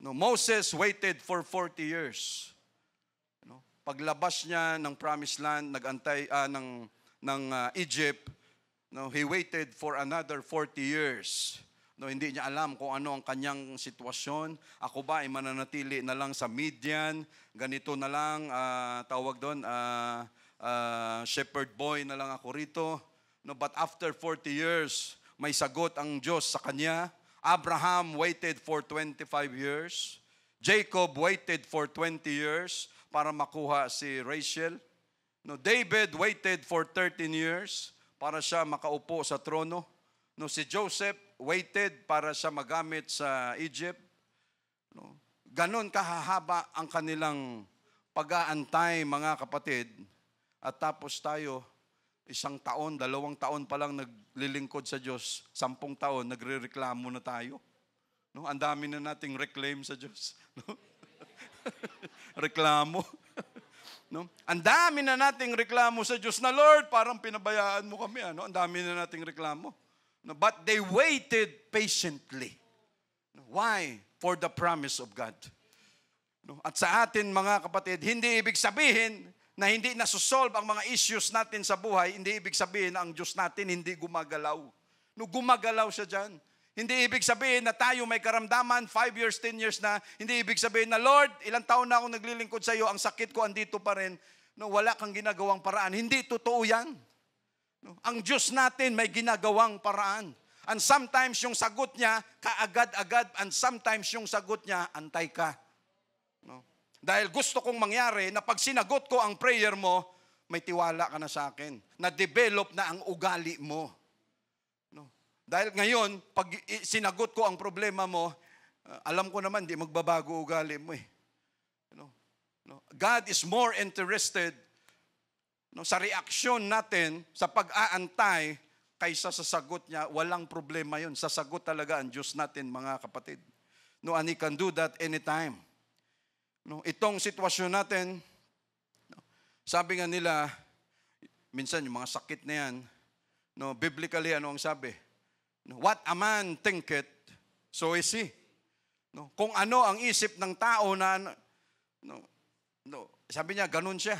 No, Moses waited for 40 years. No, paglabas niya ng Promised Land, nagantay ng Egypt, he waited for another 40 years. No, hindi niya alam kung ano ang kanyang sitwasyon. Ako ba ay mananatili na lang sa Midian? Ganito na lang, tawag doon, shepherd boy na lang ako rito. No, but after 40 years, may sagot ang Diyos sa kanya. Abraham waited for 25 years. Jacob waited for 20 years para makuha si Rachel. No, David waited for 13 years para siya makaupo sa trono. No, si Joseph waited para siya magamit sa Egypt. No, ganon kahahaba ang kanilang pag-aantay, mga kapatid. At tapos tayo, 1 taon, 2 taon pa lang naglilingkod sa Diyos, 10 taon, nagre-reklamo na tayo. No, ang dami na nating reclaim sa Diyos. No? Reklamo. No? Ang dami na nating reklamo sa Diyos na, Lord, parang pinabayaan mo kami. Ano? Ang dami na nating reklamo. No, but they waited patiently. Why? For the promise of God. No? At sa atin mga kapatid, hindi ibig sabihin na hindi nasusolve ang mga issues natin sa buhay, hindi ibig sabihin na ang Diyos natin hindi gumagalaw. No, gumagalaw siya dyan. Hindi ibig sabihin na tayo may karamdaman, 5 years, 10 years na, hindi ibig sabihin na, Lord, ilang taon na akong naglilingkod sa iyo, ang sakit ko andito pa rin, no, wala kang ginagawang paraan. Hindi totoo yan. No? Ang Diyos natin may ginagawang paraan. And sometimes yung sagot niya, kaagad-agad, and sometimes yung sagot niya, antay ka. No? Dahil gusto kong mangyari na pag sinagot ko ang prayer mo, may tiwala ka na sa akin. Na-develop na ang ugali mo. No? Dahil ngayon, pag sinagot ko ang problema mo, alam ko naman, di magbabago ugali mo eh. No? God is more interested, no, sa reaksyon natin, sa pag-aantay, kaysa sa sagot niya. Walang problema yun. Sa sagot talaga ang Diyos natin, mga kapatid. No, and He can do that anytime. No, itong sitwasyon natin, no, sabi nga nila, minsan yung mga sakit na yan, no, biblically, ano ang sabi? No, what a man thinketh, so is he. No, kung ano ang isip ng tao na, sabi niya, ganun siya.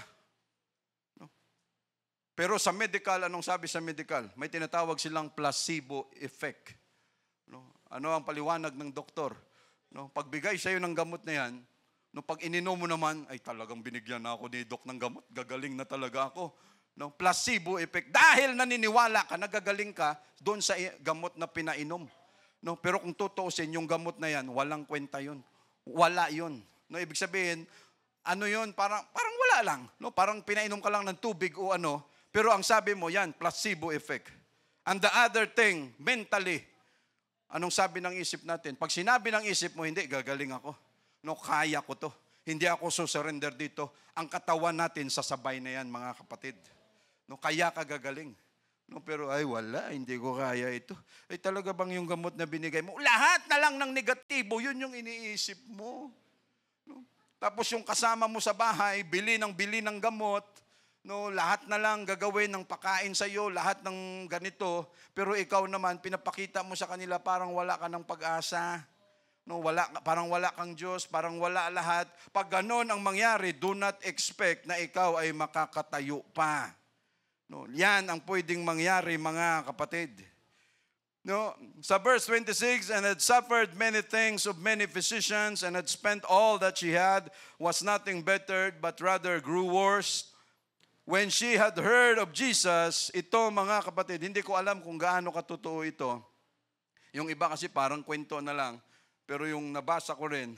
No? Pero sa medical, anong sabi sa medical? May tinatawag silang placebo effect. No? Ano ang paliwanag ng doktor? No, pagbigay sa'yo ng gamot na yan, no, pag ininom mo naman, ay talagang binigyan na ako ni Doc ng gamot, gagaling na talaga ako. No, placebo effect. Dahil naniniwala ka, nagagaling ka doon sa gamot na pinainom. No, pero kung tutuusin, yung gamot na yan, walang kwenta yun. Wala yun. No, ibig sabihin, ano yun? Parang wala lang. No, parang pinainom ka lang ng tubig o ano, pero ang sabi mo, yan, placebo effect. And the other thing, mentally, anong sabi ng isip natin? Pag sinabi ng isip mo, hindi, gagaling ako. No, kaya ko to. Hindi ako susurrender dito. Ang katawan natin, sasabay na yan, mga kapatid. No, kaya ka gagaling. No, pero ay wala, hindi ko kaya ito. Ay talaga bang yung gamot na binigay mo? Lahat na lang ng negatibo, yun yung iniisip mo. No? Tapos yung kasama mo sa bahay, bili ng gamot. No, lahat na lang gagawin ng pakain sa iyo, lahat ng ganito. Pero ikaw naman, pinapakita mo sa kanila parang wala ka ng pag-asa. No, parang wala kang Diyos, parang wala lahat. Pag ganon ang mangyari, do not expect na ikaw ay makakatayo pa. No, yan ang pwedeng mangyari, mga kapatid. No, sa verse 26, and had suffered many things of many physicians, and had spent all that she had, was nothing bettered, but rather grew worse. When she had heard of Jesus, ito mga kapatid, hindi ko alam kung gaano katotoo ito. Yung iba kasi parang kwento na lang. Pero yung nabasa ko rin,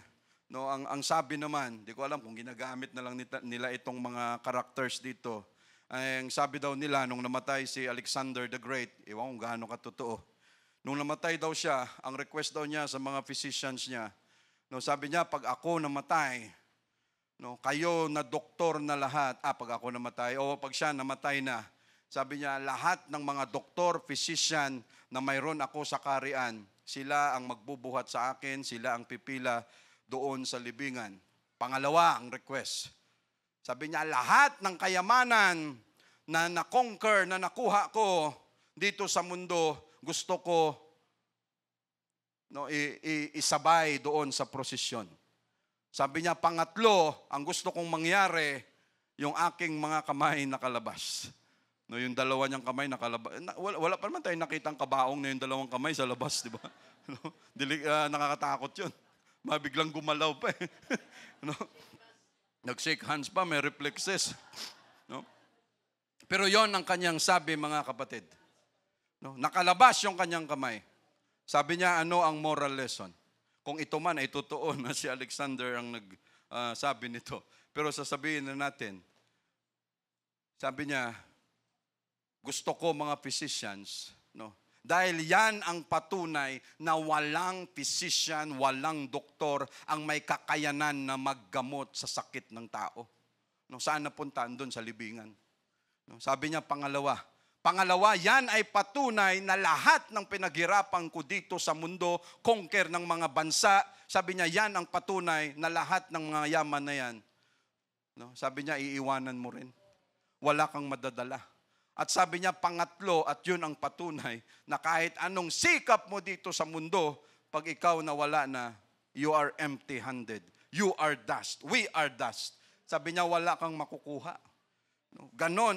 no, ang sabi naman, di ko alam kung ginagamit na lang nila itong mga characters dito. Ang sabi daw nila, nung namatay si Alexander the Great, iwan kung gaano katotoo. Nung namatay daw siya, ang request daw niya sa mga physicians niya, no, sabi niya, pag ako namatay, no, kayo na doktor na lahat, pag ako namatay, o pag siya namatay na, sabi niya, lahat ng mga doktor, physician na mayroon ako sa kaharian, sila ang magbubuhat sa akin, sila ang pipila doon sa libingan. Pangalawa, ang request. Sabi niya, lahat ng kayamanan na na-conquer, na nakuha ko dito sa mundo, gusto ko isabay doon sa prosesyon. Sabi niya, pangatlo, ang gusto kong mangyari, yung aking mga kamay nakalabas. No, yung dalawa niyang kamay nakalabas. Wala pa naman tayong nakitang kabaong na yung dalawang kamay sa labas, di ba? No? Nakakatakot yun. Mabiglang gumalaw pa eh. No? Nag-shake hands pa, may reflexes. No? Pero yon ang kanyang sabi, mga kapatid. No? Nakalabas yung kanyang kamay. Sabi niya, ano ang moral lesson? Kung ito man ay totoo na si Alexander ang nagsabi nito. Pero sasabihin na natin, sabi niya, gusto ko mga physicians, no? Dahil yan ang patunay na walang physician, walang doktor ang may kakayanan na maggamot sa sakit ng tao. No, saan napuntaan doon sa libingan? No, sabi niya, pangalawa, yan ay patunay na lahat ng pinaghirapan ko dito sa mundo, conquer ng mga bansa, sabi niya, yan ang patunay na lahat ng mga yaman na yan. No, sabi niya, iiwanan mo rin. Wala kang madadala. At sabi niya, pangatlo, at yun ang patunay, na kahit anong sikap mo dito sa mundo, pag ikaw nawala na, you are empty-handed. You are dust. We are dust. Sabi niya, wala kang makukuha. Ganon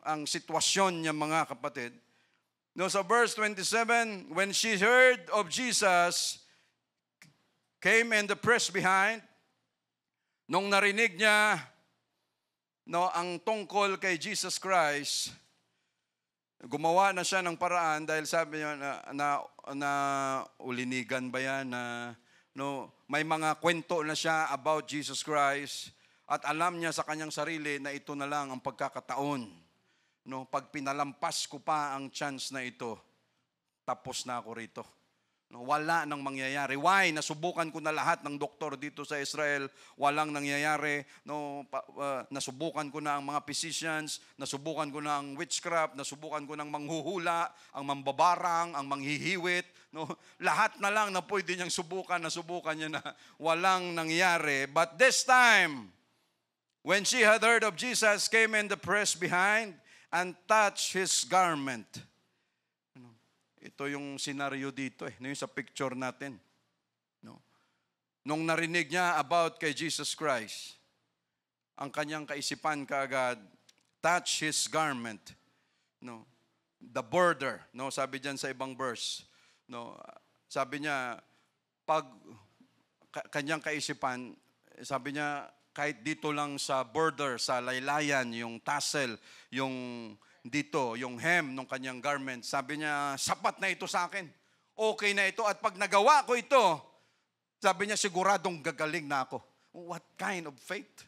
ang sitwasyon niya, mga kapatid. No, sa verse 27, when she heard of Jesus, came and the press behind. Nung narinig niya ang tungkol kay Jesus Christ, gumawa na siya ng paraan dahil sabi niya na ulinigan ba yan, may mga kwento na siya about Jesus Christ at alam niya sa kanyang sarili na ito na lang ang pagkakataon. Pag pinalampas ko pa ang chance na ito, tapos na ako rito. Wala nang mangyayari. Why? Nasubukan ko na lahat ng doktor dito sa Israel. Walang nangyayari. Nasubukan ko na ang mga physicians. Nasubukan ko na ang witchcraft. Nasubukan ko ng manghuhula, ang mambabarang, ang manghihiwit. Lahat na lang na pwede niyang subukan. Nasubukan niya na walang nangyayari. But this time, when she had heard of Jesus, came in the press behind and touched his garment. Ito yung senaryo dito yung sa picture natin. Nung narinig niya about kay Jesus Christ, ang kanyang kaisipan kaagad, touch his garment. The border. Sabi diyan sa ibang verse. Sabi niya, pag kanyang kaisipan, sabi niya, kahit dito lang sa border, sa laylayan, yung tassel, yung dito, yung hem ng kanyang garment, sabi niya, sapat na ito sa akin. Okay na ito. At pag nagawa ko ito, sabi niya, siguradong gagaling na ako. What kind of faith?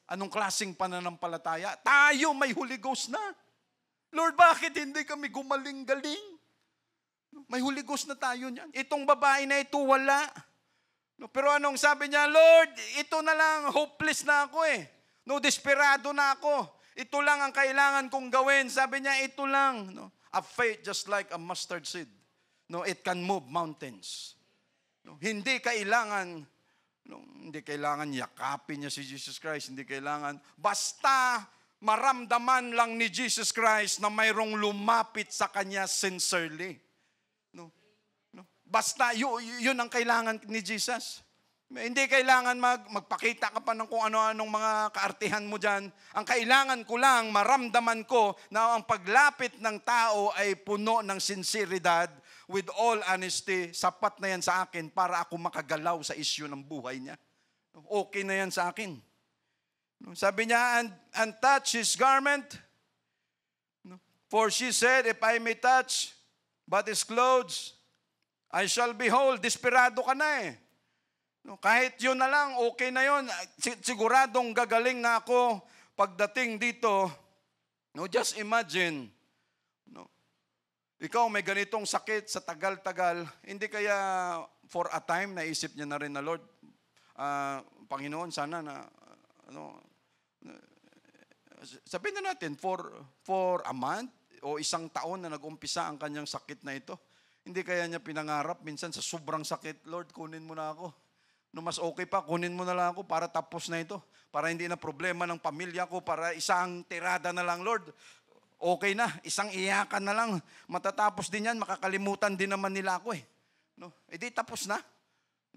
Anong klaseng pananampalataya? Tayo may Holy Ghost na. Lord, bakit hindi kami gumaling-galing? May Holy Ghost na tayo niyan. Itong babae na ito, wala. Pero anong sabi niya, Lord, ito na lang, hopeless na ako desperado na ako. Ito lang ang kailangan kong gawin. Sabi niya, ito lang. A faith just like a mustard seed. It can move mountains. Hindi kailangan yakapin niya si Jesus Christ. Hindi kailangan. Basta maramdaman lang ni Jesus Christ na mayroong lumapit sa kanya sincerely. Basta yun ang kailangan ni Jesus. Hindi kailangan magpakita ka pa ng kung ano-anong mga kaartihan mo dyan. Ang kailangan ko lang, maramdaman ko na ang paglapit ng tao ay puno ng sinseridad, with all honesty, sapat na yan sa akin para ako makagalaw sa issue ng buhay niya. Okay na yan sa akin. Sabi niya, and touch his garment. For she said, if I may touch but his clothes, I shall be whole. Desperado ka na kahit yun na lang, okay na yun. Siguradong gagaling na ako pagdating dito. Just imagine, ikaw may ganitong sakit sa tagal-tagal, hindi kaya for a time naisip niya na rin na, Lord, Panginoon, sana na, sabihin na natin, for a month o isang taon na nag-umpisa ang kanyang sakit na ito, hindi kaya niya pinangarap, minsan sa sobrang sakit, Lord, kunin mo na ako. Mas okay pa, kunin mo na lang ako para tapos na ito. Para hindi na problema ng pamilya ko, para isang tirada na lang, Lord. Okay na, isang iyakan na lang. Matatapos din yan, makakalimutan din naman nila ako di tapos na.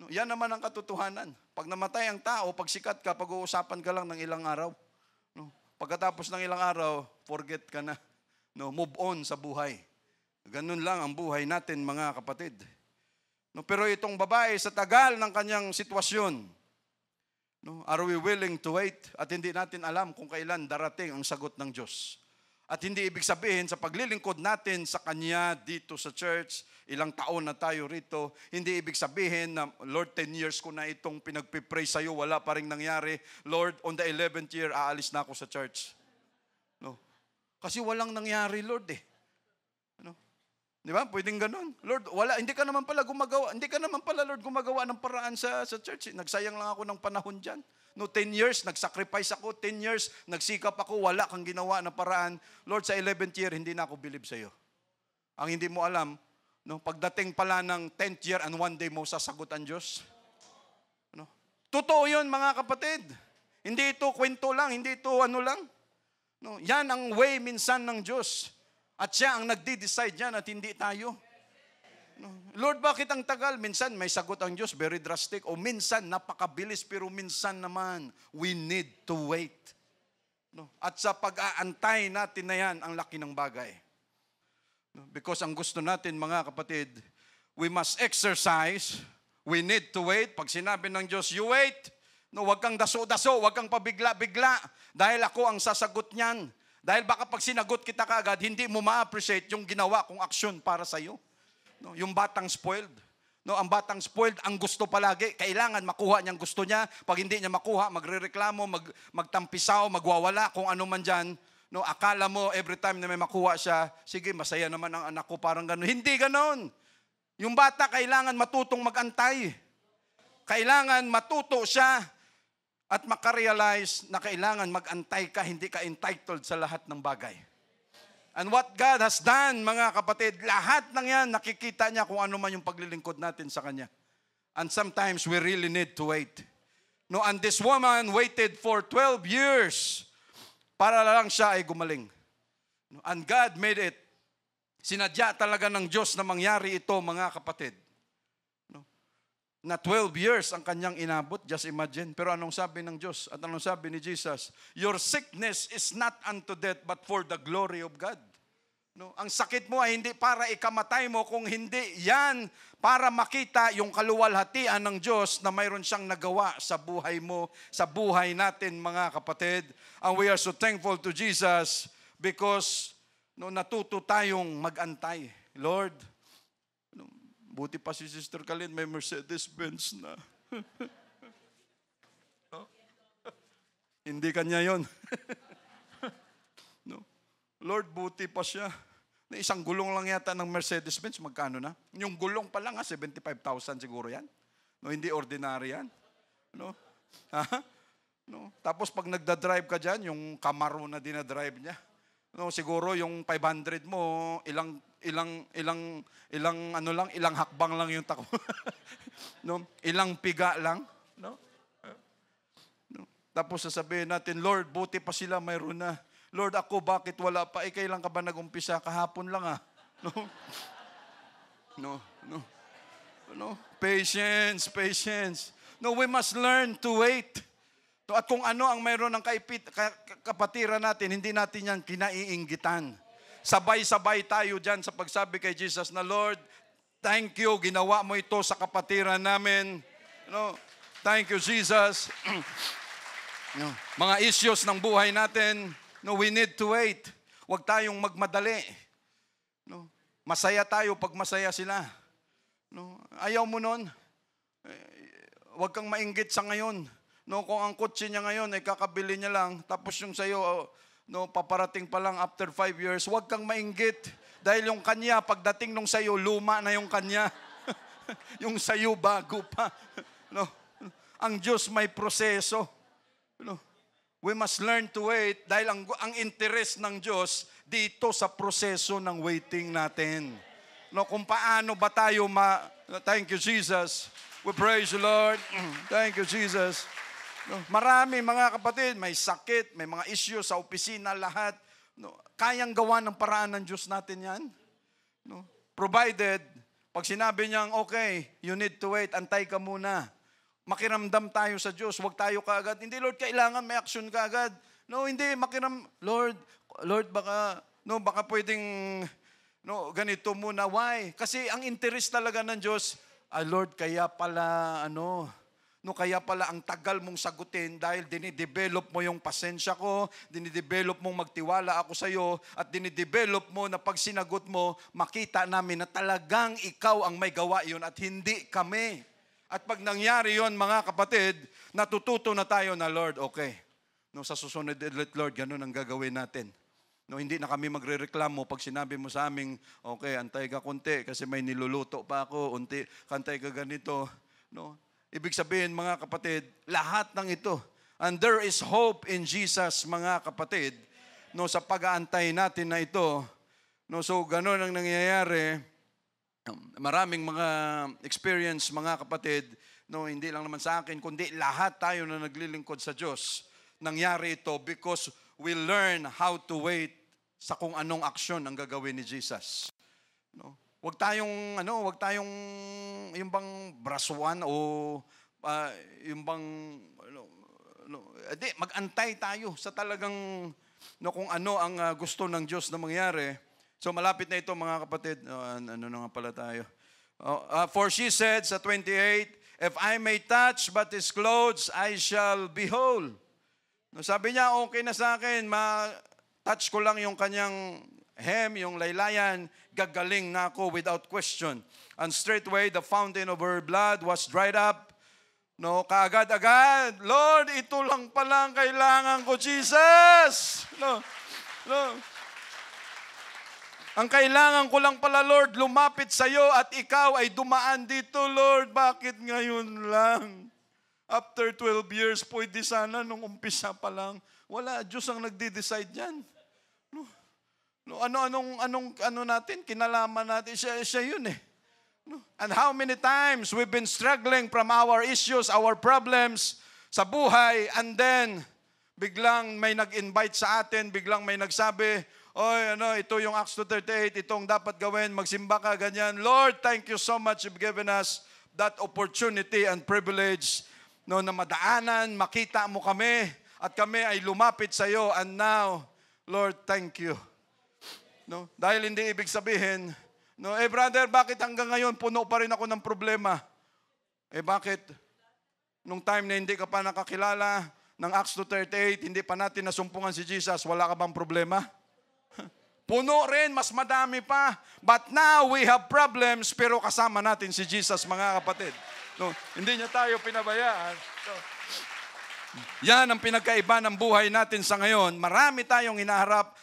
Yan naman ang katotohanan. Pag namatay ang tao, pag sikat ka, pag-uusapan ka lang ng ilang araw. Pagkatapos ng ilang araw, forget ka na. Move on sa buhay. Ganun lang ang buhay natin, mga kapatid. Pero itong babae, sa tagal ng kanyang sitwasyon, are we willing to wait? At hindi natin alam kung kailan darating ang sagot ng Diyos. At hindi ibig sabihin sa paglilingkod natin sa Kanya dito sa church, ilang taon na tayo rito, hindi ibig sabihin na, Lord, 10 years ko na itong pinagpipray sa'yo, wala pa rin nangyari. Lord, on the 11th year, aalis na ako sa church. Kasi walang nangyari, Lord Di ba? Pwedeng ganun. Lord, hindi ka naman pala, Lord, gumagawa ng paraan sa church. Nagsayang lang ako ng panahon dyan. 10 years, nagsacrifice ako. 10 years, nagsikap ako. Wala kang ginawa ng paraan. Lord, sa 11th year, hindi na ako believe sa'yo. Ang hindi mo alam, pagdating pala ng 10th year and one day mo sasagot ang Diyos. Totoo yun, mga kapatid. Hindi ito kwento lang, hindi ito lang. Yan ang way minsan ng Diyos. At siya ang nagdi-decide yan at hindi tayo. No? Lord, bakit ang tagal? Minsan may sagot ang Diyos, very drastic. O minsan napakabilis, pero minsan naman we need to wait. No? At sa pag-aantay natin na yan, ang laki ng bagay. No? Because ang gusto natin, mga kapatid, we must exercise. We need to wait. Pag sinabi ng Diyos, you wait. No, wag kang daso-daso, wag kang pabigla-bigla. Dahil ako ang sasagot niyan. Dahil baka pag sinagot kita kaagad, hindi mo ma-appreciate yung ginawa kong aksyon para sa iyo. No, yung batang spoiled. No, ang batang spoiled, ang gusto palagi, kailangan makuha niyang gusto niya. Pag hindi niya makuha, magrereklamo, magtampisaw, magwawala, kung ano man dyan. No, akala mo, every time na may makuha siya, sige, masaya naman ang anak ko, parang gano'n. Hindi gano'n. Yung bata, kailangan matutong magantay. Kailangan matuto siya at makarealize na kailangan magantay ka, hindi ka entitled sa lahat ng bagay. And what God has done, mga kapatid, lahat ng yan, nakikita niya kung ano man yung paglilingkod natin sa Kanya. And sometimes we really need to wait. No, and this woman waited for 12 years para lang siya ay gumaling. No, and God made it. Sinadya talaga ng Diyos na mangyari ito, mga kapatid. No, na 12 years ang kanyang inabot, just imagine. Pero anong sabi ng Diyos at anong sabi ni Jesus? Your sickness is not unto death, but for the glory of God. No, ang sakit mo ay hindi para ikamatay mo, kung hindi yan para makita yung kaluwalhatian ng Diyos na mayroon siyang nagawa sa buhay mo, sa buhay natin, mga kapatid. And we are so thankful to Jesus because natuto tayong magantay. Lord, buti pa si Sister Kalin, may Mercedes-Benz na. Hindi kanya yon. No. Lord, buti pa siya. Isang gulong lang yata ng Mercedes-Benz, magkano na? Yung gulong pa lang, 75,000 siguro yan. No, hindi ordinary yan. No? No? Tapos pag nagda-drive ka dyan, yung Camaro na dinadrive niya, no, siguro yung 500 mo, ilang hakbang lang yung takbo. No? Ilang piga lang, no? No? Tapos sasabihin natin, Lord, buti pa sila mayroon na. Lord, ako bakit wala pa? Kailan ka ba nag-umpisa? Kahapon lang No? No, no. No? Patience. No, we must learn to wait. No, at kung ano ang mayroon ng kapatiran natin, hindi natin yan kinaiinggitan. Sabay-sabay tayo dyan sa pagsabi kay Jesus na, Lord, thank you, ginawa mo ito sa kapatiran namin. No, thank you, Jesus. No, mga issues ng buhay natin, no, we need to wait. Huwag tayong magmadali. No, masaya tayo pag masaya sila. No, ayaw mo nun. Huwag kang mainggit sa ngayon. No, kung ang kotse niya ngayon ay kakabili niya lang, tapos yung sayo, no, paparating pa lang after 5 years, huwag kang mainggit. Dahil yung kanya, pagdating nung sayo, luma na yung kanya. Yung sayo, bago pa. No, ang Diyos may proseso. No, we must learn to wait dahil ang interest ng Diyos dito sa proseso ng waiting natin. No, kung paano ba tayo thank you, Jesus. We praise you, Lord. Thank you, Jesus. No, marami, mga kapatid, may sakit, may mga issue sa opisina, lahat. No, kayang gawa ng paraan ng Diyos natin yan. No, provided, pag sinabi niyang, okay, you need to wait, antay ka muna. Makiramdam tayo sa Diyos, huwag tayo kaagad. Hindi, Lord, kailangan may action kaagad. No, hindi, Lord, baka pwedeng, no, ganito muna. Why? Kasi ang interest talaga ng Diyos, Lord, kaya pala ang tagal mong sagutin dahil dinidevelop mo yung pasensya ko, dinidevelop mong magtiwala ako sa iyo, at dinidevelop mo na pag sinagot mo, makita namin na talagang ikaw ang may gawa yun at hindi kami. At pag nangyari yun, mga kapatid, natututo na tayo na, Lord, okay. No, sa susunod ulit, Lord, ganun ang gagawin natin. No, hindi na kami magrereklamo pag sinabi mo sa amin, okay, antay ka konti kasi may niluluto pa ako, kantay ka ganito. No? Ibig sabihin, mga kapatid, lahat ng ito, and there is hope in Jesus, mga kapatid, no, sa pag-aantay natin na ito. No, so, ganun ang nangyayari. Maraming mga experience, mga kapatid, no, hindi lang naman sa akin, kundi lahat tayo na naglilingkod sa Diyos. Nangyari ito because we learn how to wait sa kung anong aksyon ang gagawin ni Jesus. No? wag tayong yung bang brasuan o yung bang mag-antay tayo sa talagang kung ano ang gusto ng Diyos na mangyari. So malapit na ito mga kapatid. Ano na nga pala tayo? For she said sa 28, if I may touch but his clothes, I shall be whole. No, sabi niya, okay na sa akin, touch ko lang yung kanyang hem, yung laylayan, gagaling na ako without question. And straightway, the fountain of her blood was dried up. No, kaagad-agad, Lord, ito lang palang kailangan ko, Jesus. No. Ang kailangan ko lang pala, Lord, lumapit sa iyo at ikaw ay dumaan dito, Lord. Bakit ngayon lang? After 12 years, pwede sana nung umpisa pa lang. Wala, Diyos ang nagde-decide yan. Ano natin, kinalaman natin, siya yun eh. And how many times we've been struggling from our issues, our problems sa buhay, and then biglang may nag-invite sa atin, biglang may nagsabi, oy, ito yung Acts 2:38, itong dapat gawin, magsimba ka, ganyan. Lord, thank you so much you've given us that opportunity and privilege na madaanan, makita mo kami, at kami ay lumapit sa iyo, and now, Lord, thank you. Dahil hindi ibig sabihin, brother, bakit hanggang ngayon puno pa rin ako ng problema? Bakit? Nung time na hindi ka pa nakakilala ng Acts 2:38, hindi pa natin nasumpungan si Jesus, wala ka bang problema? Puno rin, mas madami pa. But now we have problems, pero kasama natin si Jesus, mga kapatid. Hindi niya tayo pinabayaan. Yan ang pinagkaiba ng buhay natin sa ngayon. Marami tayong hinaharap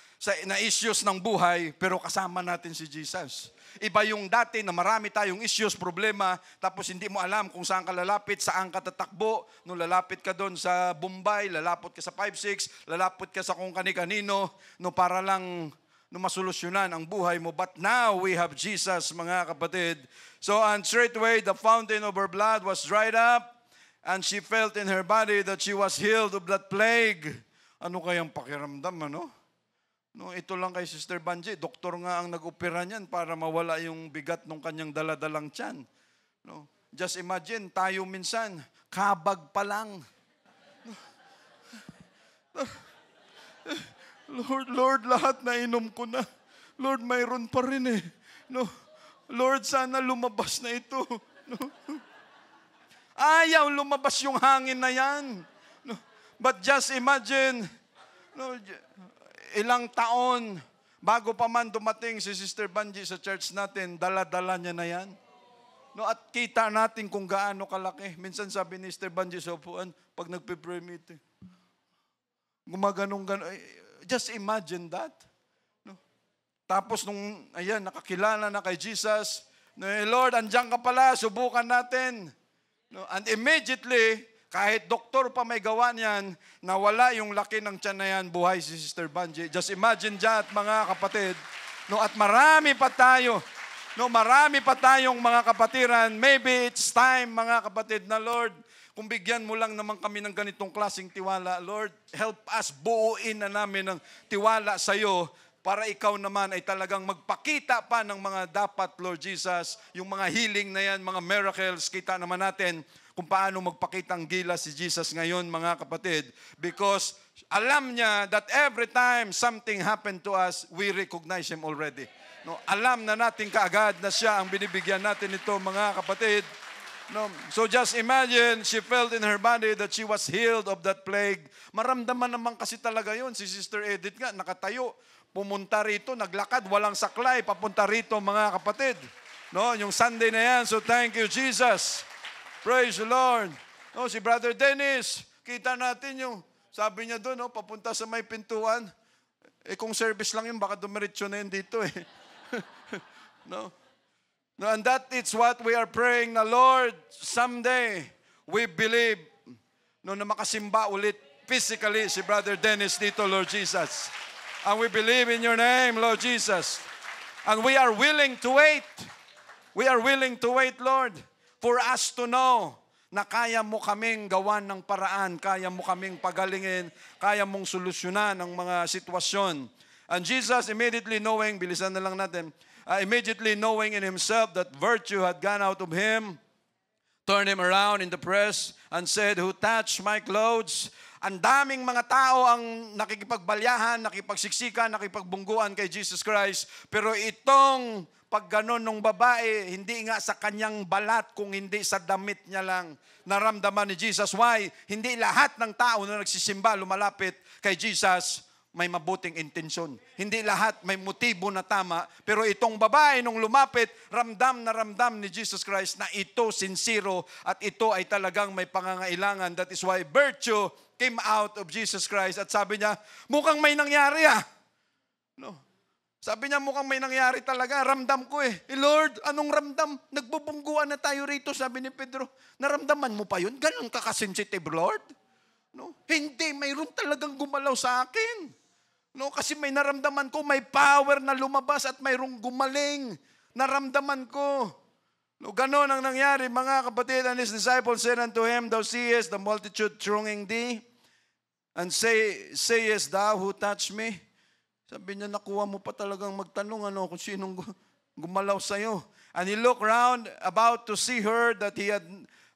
na issues ng buhay, pero kasama natin si Jesus. Iba yung dati na marami tayong issues, problema, tapos hindi mo alam kung saan ka lalapit, saan ka tatakbo. Nung lalapit ka doon sa Bombay, lalapot ka sa 5-6, lalapot ka sa kung kani-kanino, para lang masolusyonan ang buhay mo. But now we have Jesus, mga kapatid. So, and straightway the fountain of her blood was dried up, and she felt in her body that she was healed of that plague. Ano kayang pakiramdam, ito lang kay Sister Banji, doktor nga ang nag-opera niyan para mawala yung bigat ng kanyang daladalang tiyan. Just imagine, tayo minsan, kabag pa lang. Lord, lahat na inom ko na. Lord, mayroon pa rin eh. Lord, sana lumabas na ito. Ayaw lumabas yung hangin na yan. But just imagine, ilang taon bago pa man dumating si Sister Banji sa church natin, dala-dala niya na yan. At kita natin kung gaano kalaki. Minsan sabi ni Sister Banji sa upuan, pag nagpe-pray meeting, gumaganong-ganon. Just imagine that. Tapos nung, nakakilala na kay Jesus, Lord, andyan ka pala, subukan natin. And immediately, kahit doktor pa may gawa niyan, nawala yung laki ng tiyan na yan, buhay si Sister Banji. Just imagine that, mga kapatid. At marami pa tayo. Marami pa tayong mga kapatiran. Maybe it's time, mga kapatid, na Lord, kung bigyan mo lang naman kami ng ganitong klaseng tiwala, Lord, help us, buuin na namin ng tiwala sa iyo para ikaw naman ay talagang magpakita pa ng mga dapat, Lord Jesus, yung mga healing na yan, mga miracles, kita naman natin kung paano magpakita ang gilas si Jesus ngayon, mga kapatid. Because alam niya that every time something happened to us, we recognize Him already. Alam na natin kaagad na siya ang binibigyan natin ito, mga kapatid. So just imagine, she felt in her body that she was healed of that plague. Maramdaman naman kasi talaga yun. Si Sister Edith nga, nakatayo, pumunta rito, naglakad, walang saklay, papunta rito, mga kapatid. Yung Sunday na yan, so thank you, Jesus. Praise the Lord. Si Brother Dennis, kita natin yung, sabi niya doon, papunta sa may pintuan. Kung service lang yun, baka dumiretso na yun dito eh. And that is what we are praying na, Lord, someday, we believe na makasimba ulit physically si Brother Dennis dito, Lord Jesus. And we believe in your name, Lord Jesus. And we are willing to wait. We are willing to wait, Lord, for us to know na kaya mo kaming gawan ng paraan, kaya mo kaming pagalingin, kaya mong solusyonan ang mga sitwasyon. And Jesus, immediately knowing, bilisan na lang natin, immediately knowing in himself that virtue had gone out of him, turned him around in the press and said, "Who touched my clothes?" Ang daming mga tao ang nakikipagbalyahan, nakipagsiksikan, nakipagbungguan kay Jesus Christ. Pero itong pagganon ng babae, hindi nga sa kanyang balat, kung hindi sa damit niya lang naramdaman ni Jesus. Why? Hindi lahat ng tao na nagsisimba, lumalapit kay Jesus, may mabuting intensyon. Hindi lahat may motibo na tama. Pero itong babae nung lumapit, ramdam na ramdam ni Jesus Christ na ito sincero at ito ay talagang may pangangailangan. That is why virtue came out of Jesus Christ. At sabi niya, mukhang may nangyari No. Sabi niya, mukhang may nangyari talaga. Ramdam ko Lord, anong ramdam? Nagbubungguan na tayo rito, sabi ni Pedro. Naramdaman mo pa yun? Ganun ka kasensitive, Lord? No? Hindi, mayroon talagang gumalaw sa akin. No, kasi may naramdaman ko, may power na lumabas at mayroong gumaling. Naramdaman ko. No, ganon ang nangyari, mga kapatid. And his disciples said unto him, "Thou seest the multitude thronging thee, and sayest thou, who touched me?" Sabi niya, nakuha mo pa talagang magtanong kung sinong gumalaw sa'yo. And he looked round about to see her that he had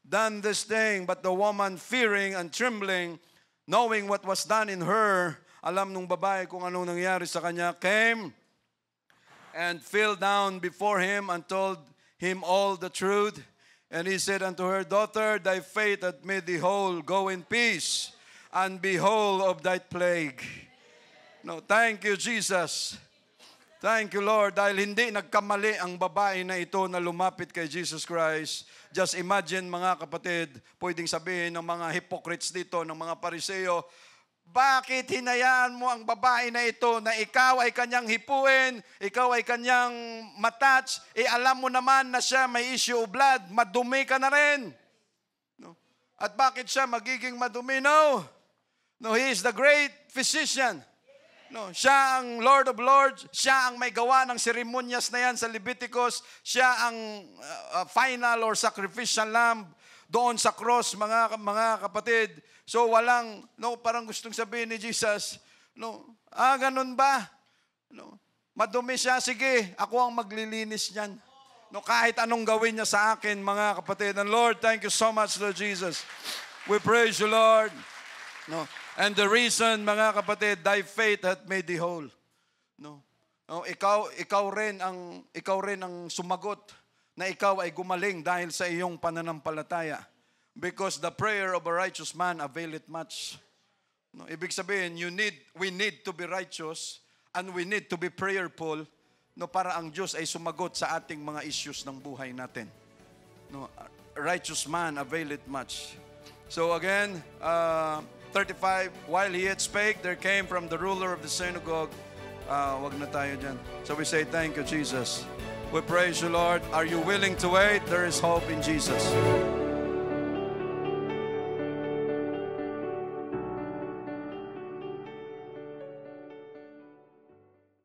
done this thing. But the woman, fearing and trembling, knowing what was done in her, alam nung babae kung anong nangyari sa kanya, came and fell down before him and told him all the truth. And he said unto her, "Daughter, thy faith hath made thee whole. Go in peace and be whole of thy plague." No, thank you, Jesus. Thank you, Lord. Dahil hindi nagkamali ang babae na ito na lumapit kay Jesus Christ. Just imagine, mga kapatid, pwedeng sabihin ng mga hypocrites dito, ng mga Pariseo, bakit hinayaan mo ang babae na ito na ikaw ay kanyang hipuin, ikaw ay kanyang matouch, alam mo naman na siya may issue of blood, madumi ka na rin. No? At bakit siya magiging madumi? No, he is the great physician. No, siya ang Lord of Lords, siya ang may gawa ng seremonyas na yan sa Leviticus, siya ang final or sacrificial lamb doon sa cross, mga kapatid. So parang gustong sabihin ni Jesus, ganun ba? Madumi siya, sige, ako ang maglilinis niyan. Kahit anong gawin niya sa akin, mga kapatid. And Lord, thank you so much, Lord Jesus. We praise you, Lord. And the reason, mga kapatid, thy faith hath made thee whole. Ikaw rin ang sumagot na ikaw ay gumaling dahil sa iyong pananampalataya. Because the prayer of a righteous man availeth much. Ibig sabihin, we need to be righteous and we need to be prayerful para ang Diyos ay sumagot sa ating mga issues ng buhay natin. Righteous man availeth much. So again, 35, while he yet spake, there came from the ruler of the synagogue. Wag na tayo dyan. So we say, thank you, Jesus. We praise you, Lord. Are you willing to wait? There is hope in Jesus.